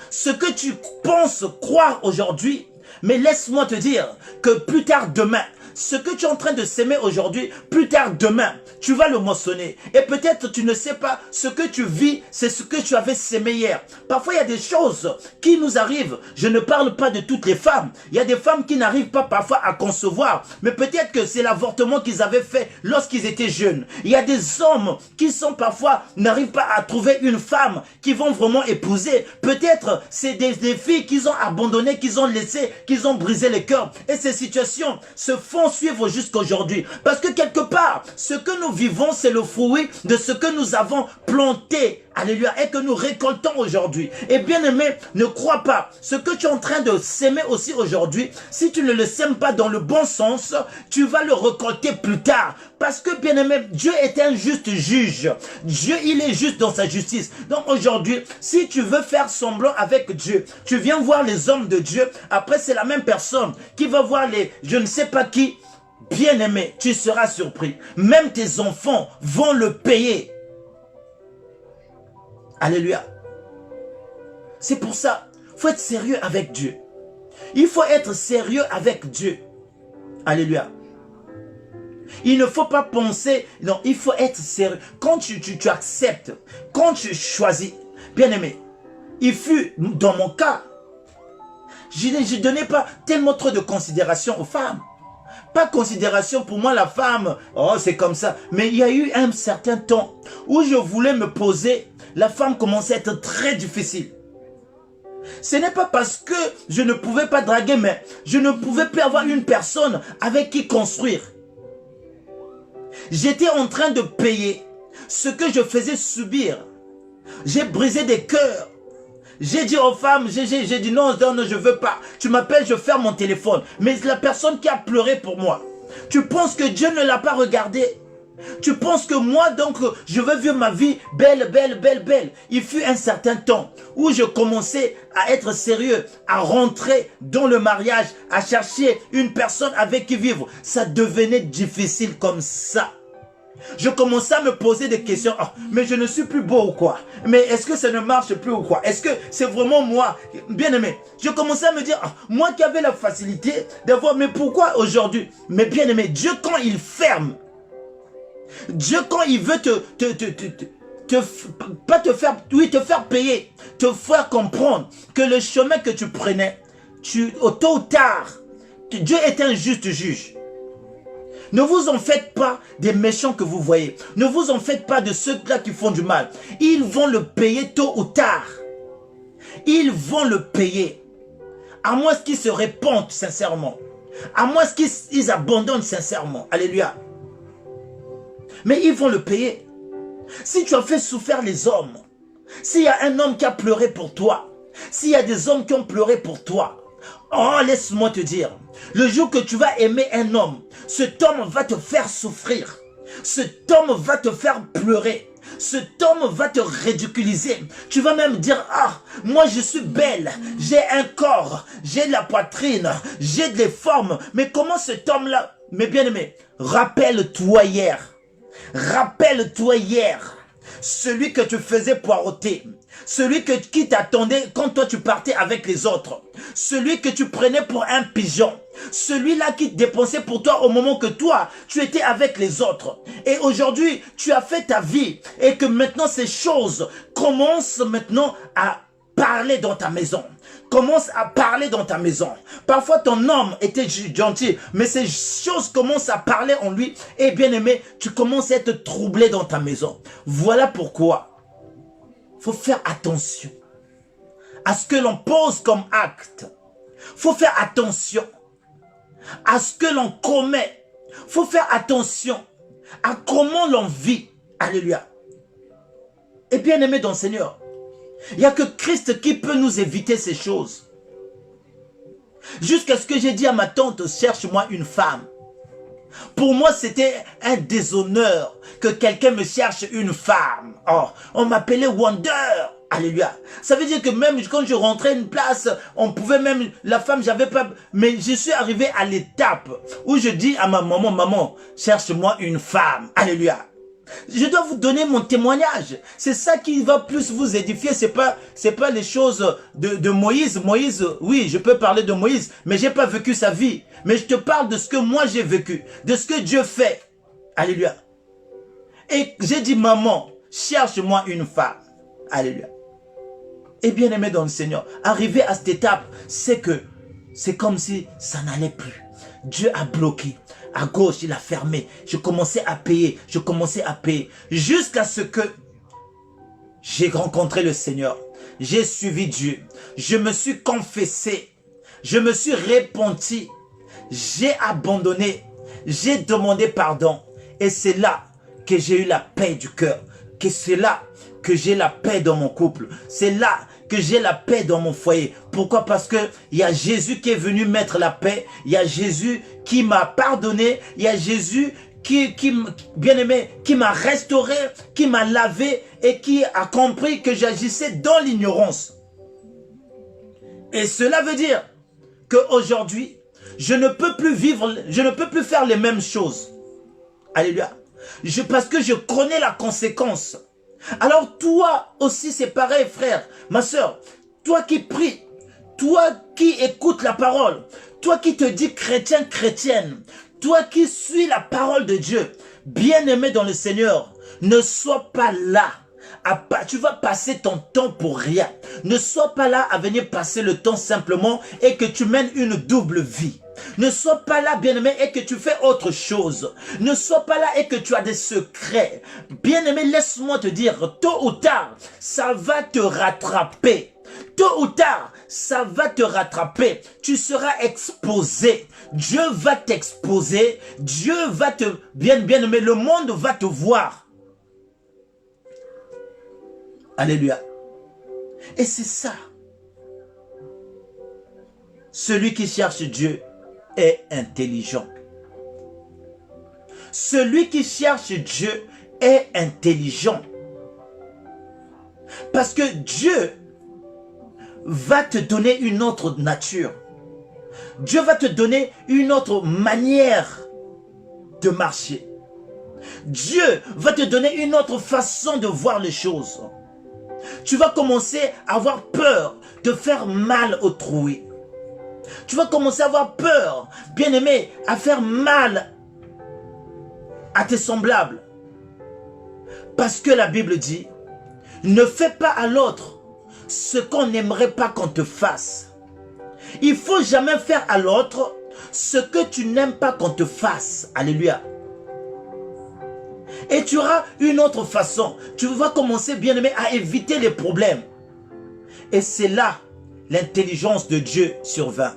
ce que tu penses croire aujourd'hui, mais laisse-moi te dire que plus tard demain, ce que tu es en train de s'aimer aujourd'hui, plus tard demain, tu vas le moissonner. Et peut-être tu ne sais pas ce que tu vis, c'est ce que tu avais sémé hier. Parfois, il y a des choses qui nous arrivent. Je ne parle pas de toutes les femmes. Il y a des femmes qui n'arrivent pas parfois à concevoir. Mais peut-être que c'est l'avortement qu'ils avaient fait lorsqu'ils étaient jeunes. Il y a des hommes qui sont parfois, n'arrivent pas à trouver une femme qu'ils vont vraiment épouser. Peut-être c'est des filles qu'ils ont abandonnées, qu'ils ont laissées, qu'ils ont brisé les cœurs. Et ces situations se font suivre jusqu'à aujourd'hui. Parce que quelque part, ce que nous vivons, c'est le fruit de ce que nous avons planté. Alléluia. Et que nous récoltons aujourd'hui. Et bien aimé, ne crois pas. Ce que tu es en train de s'aimer aussi aujourd'hui, si tu ne le sèmes pas dans le bon sens, tu vas le récolter plus tard. Parce que bien aimé, Dieu est un juste juge. Dieu, il est juste dans sa justice. Donc aujourd'hui, si tu veux faire semblant avec Dieu, tu viens voir les hommes de Dieu. Après, c'est la même personne qui va voir les je ne sais pas qui. Bien aimé, tu seras surpris. Même tes enfants vont le payer. Alléluia. C'est pour ça, il faut être sérieux avec Dieu. Il faut être sérieux avec Dieu. Alléluia. Il ne faut pas penser, non, il faut être sérieux. Quand tu acceptes, quand tu choisis, bien aimé, il fut, dans mon cas, je ne donnais pas tellement trop de considération aux femmes. Pas considération pour moi la femme, oh c'est comme ça. Mais il y a eu un certain temps où je voulais me poser, la femme commençait à être très difficile. Ce n'est pas parce que je ne pouvais pas draguer, mais je ne pouvais pas avoir une personne avec qui construire. J'étais en train de payer ce que je faisais subir. J'ai brisé des cœurs. J'ai dit aux femmes, j'ai dit non, je veux pas. Tu m'appelles, je ferme mon téléphone. Mais la personne qui a pleuré pour moi, tu penses que Dieu ne l'a pas regardé? Tu penses que moi, donc, je veux vivre ma vie belle, belle, belle, belle. Il fut un certain temps où je commençais à être sérieux, à rentrer dans le mariage, à chercher une personne avec qui vivre. Ça devenait difficile comme ça. Je commençais à me poser des questions. Oh, mais je ne suis plus beau ou quoi? Mais est-ce que ça ne marche plus ou quoi? Est-ce que c'est vraiment moi? Bien aimé, je commençais à me dire, oh, moi qui avais la facilité d'avoir, mais pourquoi aujourd'hui? Mais bien aimé, Dieu quand il ferme, Dieu quand il veut te faire payer, te faire comprendre que le chemin que tu prenais, tôt ou tard, Dieu est un juste juge. Ne vous en faites pas des méchants que vous voyez. Ne vous en faites pas de ceux-là qui font du mal. Ils vont le payer tôt ou tard. Ils vont le payer. À moins qu'ils se répandent sincèrement. À moins qu'ils abandonnent sincèrement. Alléluia. Mais ils vont le payer. Si tu as fait souffrir les hommes, s'il y a un homme qui a pleuré pour toi, s'il y a des hommes qui ont pleuré pour toi, oh, laisse-moi te dire, le jour que tu vas aimer un homme, cet homme va te faire souffrir. Cet homme va te faire pleurer. Cet homme va te ridiculiser. Tu vas même dire, ah, moi je suis belle, j'ai un corps, j'ai la poitrine, j'ai des formes. Mais comment cet homme-là, mes bien-aimés, rappelle-toi hier. Rappelle-toi hier, celui que tu faisais poireauter, celui qui t'attendait quand toi tu partais avec les autres, celui que tu prenais pour un pigeon, celui-là qui te dépensait pour toi au moment que toi, tu étais avec les autres. Et aujourd'hui, tu as fait ta vie et que maintenant ces choses commencent maintenant à parler dans ta maison. Commence à parler dans ta maison. Parfois ton homme était gentil, mais ces choses commencent à parler en lui. Et bien aimé, tu commences à être troublé dans ta maison. Voilà pourquoi il faut faire attention à ce que l'on pose comme acte. Il faut faire attention à ce que l'on commet. Il faut faire attention à comment l'on vit. Alléluia. Et bien aimé dans le Seigneur, il n'y a que Christ qui peut nous éviter ces choses. Jusqu'à ce que j'ai dit à ma tante, cherche-moi une femme. Pour moi, c'était un déshonneur que quelqu'un me cherche une femme. Oh, on m'appelait Wonder. Alléluia. Ça veut dire que même quand je rentrais à une place, on pouvait même, la femme, j'avais pas, mais je suis arrivé à l'étape où je dis à ma maman, maman, cherche-moi une femme. Alléluia. Je dois vous donner mon témoignage. C'est ça qui va plus vous édifier. C'est pas les choses de Moïse. Moïse, oui, je peux parler de Moïse, mais j'ai pas vécu sa vie. Mais je te parle de ce que moi j'ai vécu, de ce que Dieu fait. Alléluia. Et j'ai dit, maman, cherche-moi une femme. Alléluia. Et bien aimé dans le Seigneur, arrivé à cette étape, c'est comme si ça n'allait plus. Dieu a bloqué. À gauche, il a fermé. Je commençais à payer. Jusqu'à ce que j'ai rencontré le Seigneur. J'ai suivi Dieu. Je me suis confessé. Je me suis repenti. J'ai abandonné. J'ai demandé pardon. Et c'est là que j'ai eu la paix du cœur. Que c'est là que j'ai la paix dans mon couple. C'est là que j'ai la paix dans mon foyer. Pourquoi? Parce que il y a Jésus qui est venu mettre la paix. Il y a Jésus qui m'a pardonné. Il y a Jésus qui bien aimé, qui m'a restauré, qui m'a lavé et qui a compris que j'agissais dans l'ignorance. Et cela veut dire qu'aujourd'hui, je ne peux plus vivre, je ne peux plus faire les mêmes choses. Alléluia. Parce que je connais la conséquence. Alors toi aussi c'est pareil frère, ma soeur, toi qui pries, toi qui écoutes la parole, toi qui te dis chrétien, chrétienne, toi qui suis la parole de Dieu, bien-aimé dans le Seigneur, ne sois pas là. Tu vas passer ton temps pour rien. Ne sois pas là à venir passer le temps simplement et que tu mènes une double vie. Ne sois pas là, bien-aimé, et que tu fais autre chose. Ne sois pas là et que tu as des secrets. Bien-aimé, laisse-moi te dire, tôt ou tard, ça va te rattraper. Tôt ou tard, ça va te rattraper. Tu seras exposé. Dieu va t'exposer. Dieu va te... Bien-aimé, le monde va te voir. Alléluia. Et c'est ça. Celui qui cherche Dieu est intelligent. Celui qui cherche Dieu est intelligent. Parce que Dieu va te donner une autre nature. Dieu va te donner une autre manière de marcher. Dieu va te donner une autre façon de voir les choses. Tu vas commencer à avoir peur de faire mal autrui. Tu vas commencer à avoir peur, bien-aimé, à faire mal à tes semblables. Parce que la Bible dit, ne fais pas à l'autre ce qu'on n'aimerait pas qu'on te fasse. Il faut jamais faire à l'autre ce que tu n'aimes pas qu'on te fasse. Alléluia. Et tu auras une autre façon. Tu vas commencer, bien-aimé, à éviter les problèmes. Et c'est là l'intelligence de Dieu survint.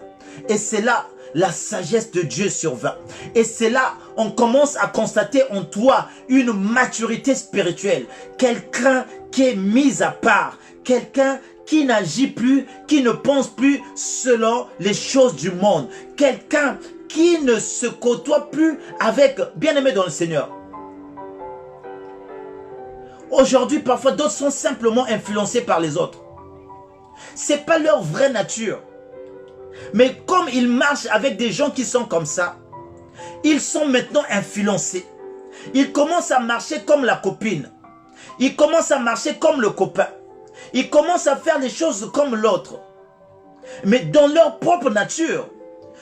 Et c'est là la sagesse de Dieu survint. Et c'est là on commence à constater en toi une maturité spirituelle. Quelqu'un qui est mis à part. Quelqu'un qui n'agit plus, qui ne pense plus selon les choses du monde. Quelqu'un qui ne se côtoie plus avec, bien-aimé dans le Seigneur. Aujourd'hui, parfois, d'autres sont simplement influencés par les autres. Ce n'est pas leur vraie nature. Mais comme ils marchent avec des gens qui sont comme ça, ils sont maintenant influencés. Ils commencent à marcher comme la copine. Ils commencent à marcher comme le copain. Ils commencent à faire les choses comme l'autre. Mais dans leur propre nature,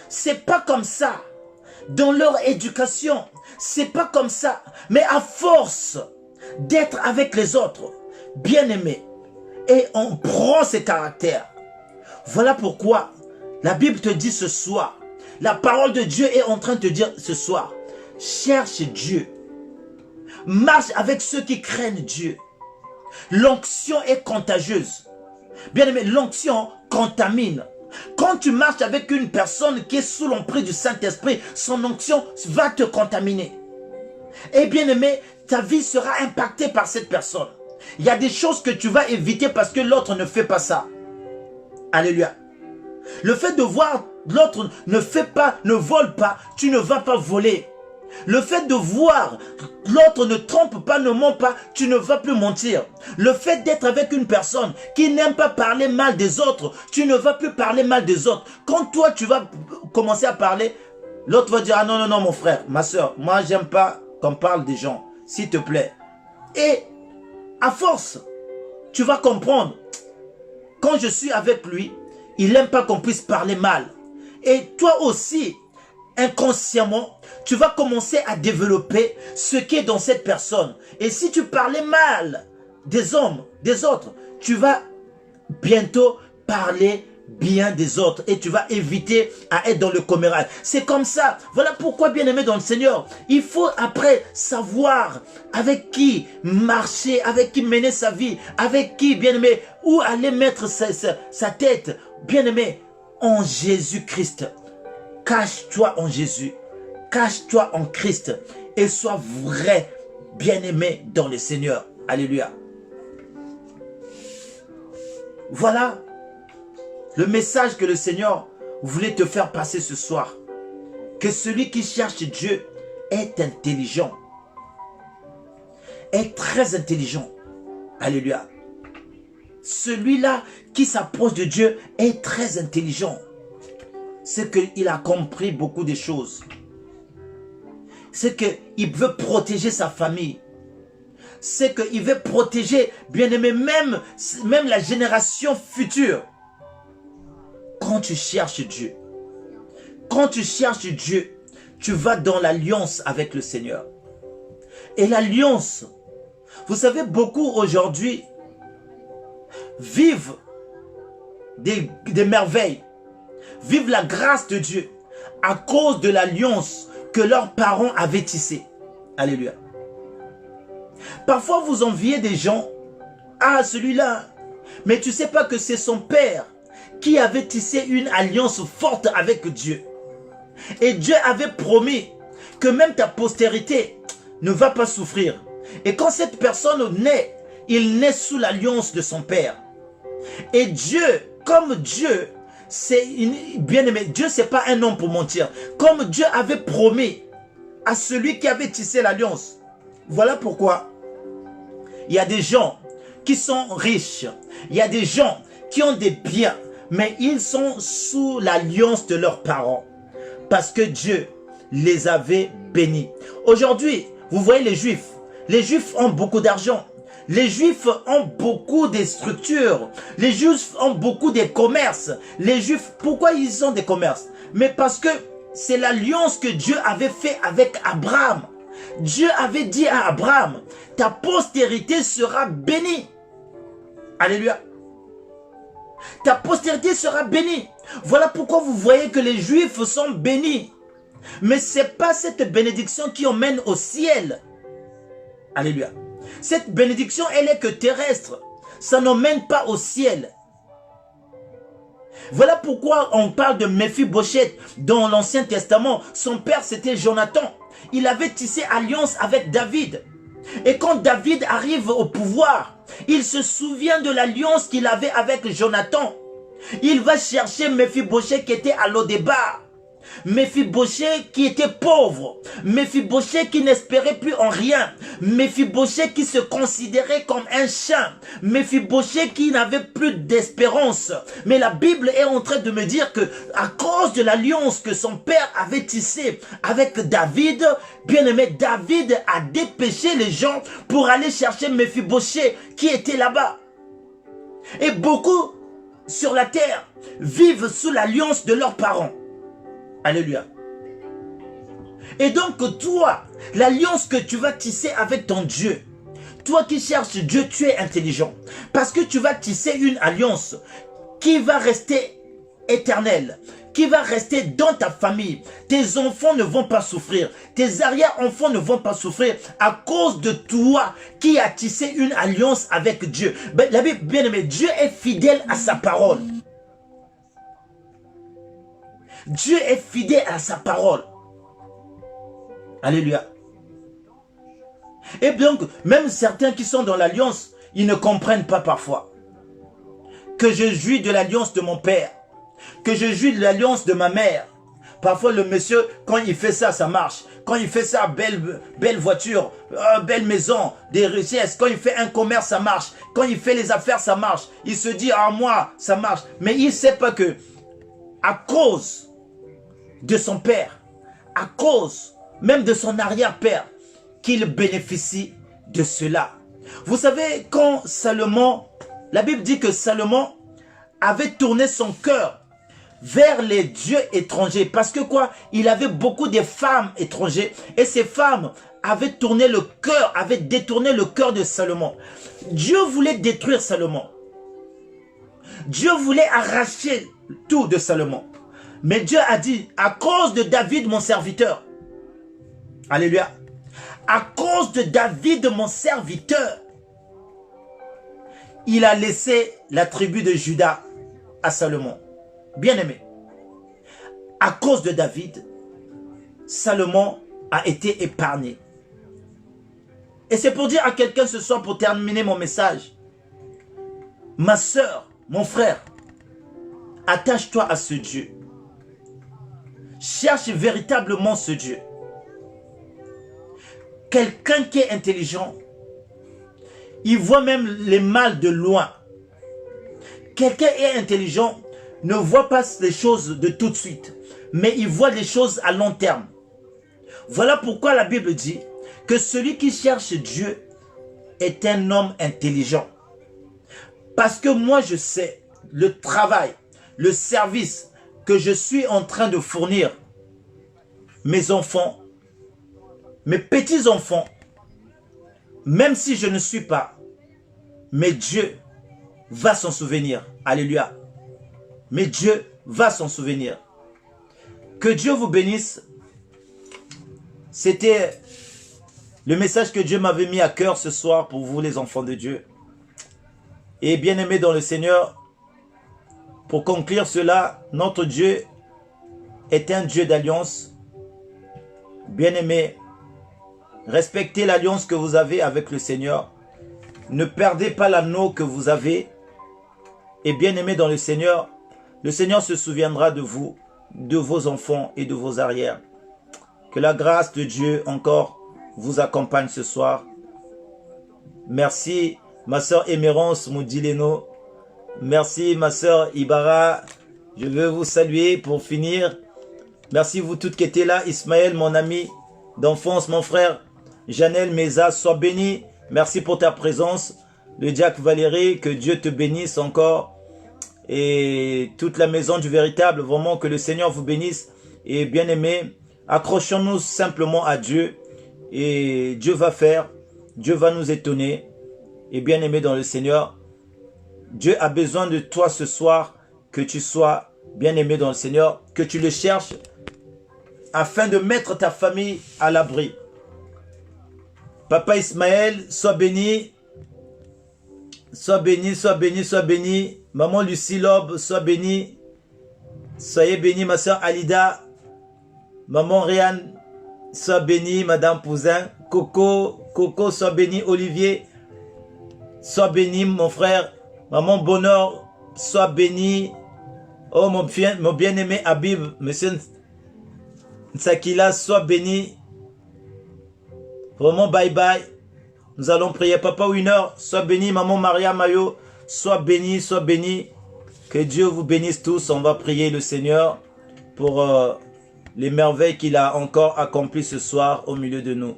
c'est pas comme ça. Dans leur éducation, c'est pas comme ça. Mais à force d'être avec les autres, bien-aimés, et on prend ces caractères. Voilà pourquoi la Bible te dit ce soir, la parole de Dieu est en train de te dire ce soir, cherche Dieu. Marche avec ceux qui craignent Dieu. L'onction est contagieuse. Bien-aimé, l'onction contamine. Quand tu marches avec une personne qui est sous l'emprise du Saint-Esprit, son onction va te contaminer. Et bien-aimé, ta vie sera impactée par cette personne. Il y a des choses que tu vas éviter parce que l'autre ne fait pas ça. Alléluia. Le fait de voir l'autre ne fait pas, ne vole pas, tu ne vas pas voler. Le fait de voir l'autre ne trompe pas, ne ment pas, tu ne vas plus mentir. Le fait d'être avec une personne qui n'aime pas parler mal des autres, tu ne vas plus parler mal des autres. Quand toi tu vas commencer à parler, l'autre va dire, ah non, non, non mon frère, ma soeur, moi j'aime pas qu'on parle des gens, s'il te plaît. Et à force, tu vas comprendre, quand je suis avec lui, il n'aime pas qu'on puisse parler mal. Et toi aussi, inconsciemment, tu vas commencer à développer ce qui est dans cette personne. Et si tu parlais mal des hommes, des autres, tu vas bientôt parler bien des autres et tu vas éviter à être dans le commérage. C'est comme ça. Voilà pourquoi, bien-aimé dans le Seigneur, il faut après savoir avec qui marcher, avec qui mener sa vie, avec qui, bien-aimé, où aller mettre sa tête. Bien-aimé, en Jésus-Christ. Cache-toi en Jésus. Cache-toi en Christ. Et sois vrai, bien-aimé dans le Seigneur. Alléluia. Voilà le message que le Seigneur voulait te faire passer ce soir. Que celui qui cherche Dieu est intelligent. Est très intelligent. Alléluia. Celui-là qui s'approche de Dieu est très intelligent. C'est qu'il a compris beaucoup de choses. C'est qu'il veut protéger sa famille. C'est qu'il veut protéger, bien-aimé, même la génération future. Quand tu cherches Dieu, tu vas dans l'alliance avec le Seigneur. Et l'alliance, vous savez, beaucoup aujourd'hui vivent des merveilles, vivent la grâce de Dieu à cause de l'alliance que leurs parents avaient tissée. Alléluia. Parfois vous enviez des gens, ah celui-là, mais tu ne sais pas que c'est son père qui avait tissé une alliance forte avec Dieu. Et Dieu avait promis que même ta postérité ne va pas souffrir. Et quand cette personne naît, il naît sous l'alliance de son père. Et Dieu, comme Dieu, c'est bien-aimé, Dieu c'est pas un homme pour mentir. Comme Dieu avait promis à celui qui avait tissé l'alliance. Voilà pourquoi il y a des gens qui sont riches. Il y a des gens qui ont des biens. Mais ils sont sous l'alliance de leurs parents. Parce que Dieu les avait bénis. Aujourd'hui, vous voyez les Juifs. Les Juifs ont beaucoup d'argent. Les Juifs ont beaucoup de structures. Les Juifs ont beaucoup de commerces. Les Juifs, pourquoi ils ont des commerces? Mais parce que c'est l'alliance que Dieu avait fait avec Abraham. Dieu avait dit à Abraham, ta postérité sera bénie. Alléluia. Ta postérité sera bénie. Voilà pourquoi vous voyez que les Juifs sont bénis. Mais ce n'est pas cette bénédiction qui emmène au ciel. Alléluia. Cette bénédiction, elle est que terrestre. Ça n'emmène pas au ciel. Voilà pourquoi on parle de Méphibosheth dans l'Ancien Testament. Son père, c'était Jonathan. Il avait tissé alliance avec David. Et quand David arrive au pouvoir, il se souvient de l'alliance qu'il avait avec Jonathan. Il va chercher Méphibosheth qui était à Lodébar. Méphibosheth qui était pauvre, Méphibosheth qui n'espérait plus en rien, Méphibosheth qui se considérait comme un chien, Méphibosheth qui n'avait plus d'espérance. Mais la Bible est en train de me dire que à cause de l'alliance que son père avait tissée avec David, bien aimé, David a dépêché les gens pour aller chercher Méphibosheth qui était là-bas. Et beaucoup sur la terre vivent sous l'alliance de leurs parents. Alléluia. Et donc toi, l'alliance que tu vas tisser avec ton Dieu, toi qui cherches Dieu, tu es intelligent. Parce que tu vas tisser une alliance qui va rester éternelle, qui va rester dans ta famille. Tes enfants ne vont pas souffrir. Tes arrière-enfants ne vont pas souffrir à cause de toi qui as tissé une alliance avec Dieu. La Bible, bien aimé, Dieu est fidèle à sa parole. Dieu est fidèle à sa parole. Alléluia. Et donc, même certains qui sont dans l'alliance, ils ne comprennent pas parfois que je jouis de l'alliance de mon père, que je jouis de l'alliance de ma mère. Parfois, le monsieur, quand il fait ça, ça marche. Quand il fait ça, belle voiture, belle maison, des richesses. Quand il fait un commerce, ça marche. Quand il fait les affaires, ça marche. Il se dit, ah moi, ça marche. Mais il ne sait pas que, à cause de son père, à cause même de son arrière-père, qu'il bénéficie de cela. Vous savez, quand Salomon, la Bible dit que Salomon avait tourné son cœur vers les dieux étrangers, parce que quoi? Il avait beaucoup de femmes étrangères, et ces femmes avaient tourné le cœur, avaient détourné le cœur de Salomon. Dieu voulait détruire Salomon. Dieu voulait arracher tout de Salomon. Mais Dieu a dit, à cause de David, mon serviteur, alléluia, à cause de David, mon serviteur, il a laissé la tribu de Juda à Salomon. Bien-aimé, à cause de David, Salomon a été épargné. Et c'est pour dire à quelqu'un ce soir, pour terminer mon message, ma soeur, mon frère, attache-toi à ce Dieu. Cherche véritablement ce Dieu. Quelqu'un qui est intelligent, il voit même les mal de loin. Quelqu'un qui est intelligent ne voit pas les choses de tout de suite, mais il voit les choses à long terme. Voilà pourquoi la Bible dit que celui qui cherche Dieu est un homme intelligent. Parce que moi je sais le travail, le service que je suis en train de fournir mes enfants, mes petits-enfants, même si je ne suis pas, mais Dieu va s'en souvenir. Alléluia. Mais Dieu va s'en souvenir. Que Dieu vous bénisse. C'était le message que Dieu m'avait mis à cœur ce soir pour vous les enfants de Dieu. Et bien-aimés dans le Seigneur, pour conclure cela, notre Dieu est un Dieu d'alliance. Bien-aimés, respectez l'alliance que vous avez avec le Seigneur. Ne perdez pas l'anneau que vous avez. Et bien-aimés dans le Seigneur se souviendra de vous, de vos enfants et de vos arrières. Que la grâce de Dieu encore vous accompagne ce soir. Merci ma soeur Émérance Moudileno. Merci ma soeur Ibarra. Je veux vous saluer pour finir. Merci vous toutes qui étiez là. Ismaël, mon ami d'enfance, mon frère. Janelle Meza, sois béni. Merci pour ta présence. Le diacre Valérie, que Dieu te bénisse encore. Et toute la maison du véritable, vraiment que le Seigneur vous bénisse. Et bien aimé, accrochons-nous simplement à Dieu. Et Dieu va faire. Dieu va nous étonner. Et bien aimé dans le Seigneur, Dieu a besoin de toi ce soir, que tu sois bien-aimé dans le Seigneur, que tu le cherches afin de mettre ta famille à l'abri. Papa Ismaël, sois béni. Sois béni, sois béni, sois béni. Maman Lucie Lobe, sois béni. Soyez béni, ma soeur Alida. Maman Rianne, sois béni. Madame Pouzin. Coco, sois béni. Olivier, sois béni, mon frère. Maman Bonheur, sois béni. Oh, mon bien-aimé Habib, monsieur Nsakila, sois béni. Vraiment, bye bye. Nous allons prier. Papa Winner, sois béni. Maman Maria Mayo, sois béni, sois béni. Que Dieu vous bénisse tous. On va prier le Seigneur pour les merveilles qu'il a encore accomplies ce soir au milieu de nous.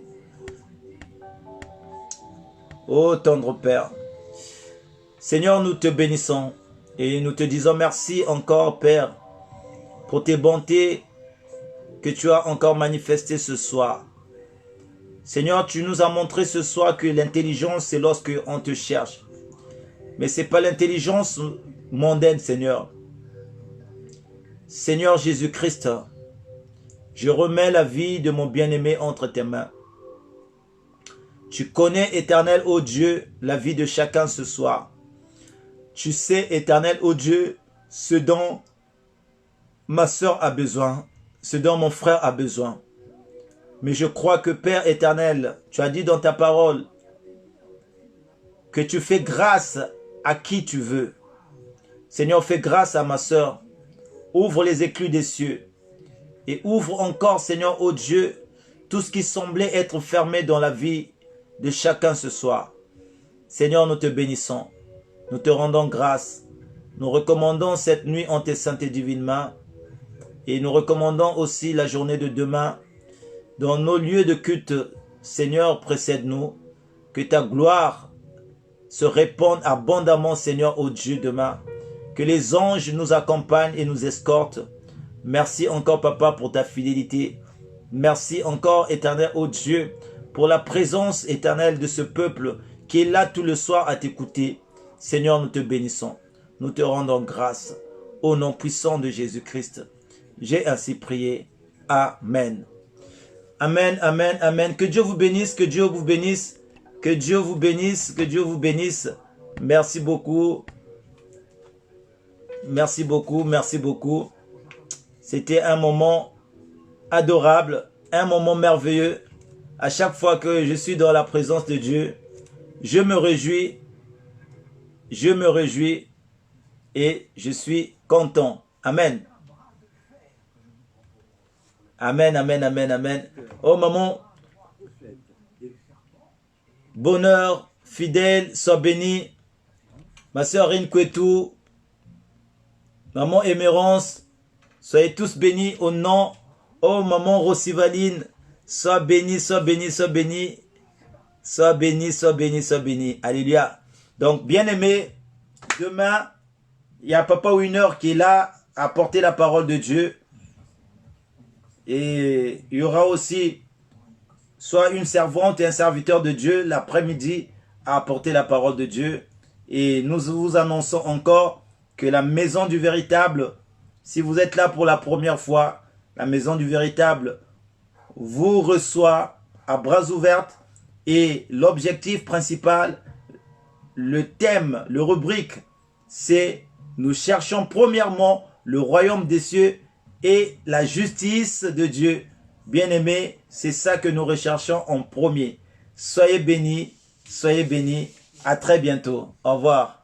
Ô tendre Père, Seigneur, nous te bénissons et nous te disons merci encore, Père, pour tes bontés que tu as encore manifestées ce soir. Seigneur, tu nous as montré ce soir que l'intelligence, c'est lorsque on te cherche. Mais ce n'est pas l'intelligence mondaine, Seigneur. Seigneur Jésus-Christ, je remets la vie de mon bien-aimé entre tes mains. Tu connais, éternel, ô Dieu, la vie de chacun ce soir. Tu sais, éternel, ô Dieu, ce dont ma soeur a besoin, ce dont mon frère a besoin. Mais je crois que Père éternel, tu as dit dans ta parole que tu fais grâce à qui tu veux. Seigneur, fais grâce à ma soeur. Ouvre les écluses des cieux. Et ouvre encore, Seigneur, ô Dieu, tout ce qui semblait être fermé dans la vie de chacun ce soir. Seigneur, nous te bénissons. Nous te rendons grâce. Nous recommandons cette nuit en tes saintes et divines mains. Et nous recommandons aussi la journée de demain. Dans nos lieux de culte, Seigneur, précède-nous. Que ta gloire se répande abondamment, Seigneur, ô Dieu, demain. Que les anges nous accompagnent et nous escortent. Merci encore, Papa, pour ta fidélité. Merci encore, éternel, ô Dieu, pour la présence éternelle de ce peuple qui est là tout le soir à t'écouter. Seigneur, nous te bénissons. Nous te rendons grâce. Au nom puissant de Jésus-Christ. J'ai ainsi prié. Amen. Amen, amen, amen. Que Dieu vous bénisse, que Dieu vous bénisse, que Dieu vous bénisse, que Dieu vous bénisse. Merci beaucoup. Merci beaucoup, merci beaucoup. C'était un moment adorable, un moment merveilleux. À chaque fois que je suis dans la présence de Dieu, je me réjouis et je suis content. Amen. Amen, amen, amen, amen. Oh maman, bonheur, fidèle, sois bénie. Ma soeur Rinkwetou, maman Émérance, soyez tous bénis au nom. Oh maman Rosivaline, sois bénie, sois bénie, sois bénie. Sois bénie, sois bénie, sois bénie. Alléluia. Donc, bien aimé, demain, il y a Papa Winner qui est là à porter la parole de Dieu. Et il y aura aussi soit une servante et un serviteur de Dieu l'après-midi à apporter la parole de Dieu. Et nous vous annonçons encore que la maison du véritable, si vous êtes là pour la première fois, la maison du véritable vous reçoit à bras ouverts. Et l'objectif principal, le thème, le rubrique, c'est nous cherchons premièrement le royaume des cieux et la justice de Dieu. Bien-aimés, c'est ça que nous recherchons en premier. Soyez bénis, à très bientôt. Au revoir.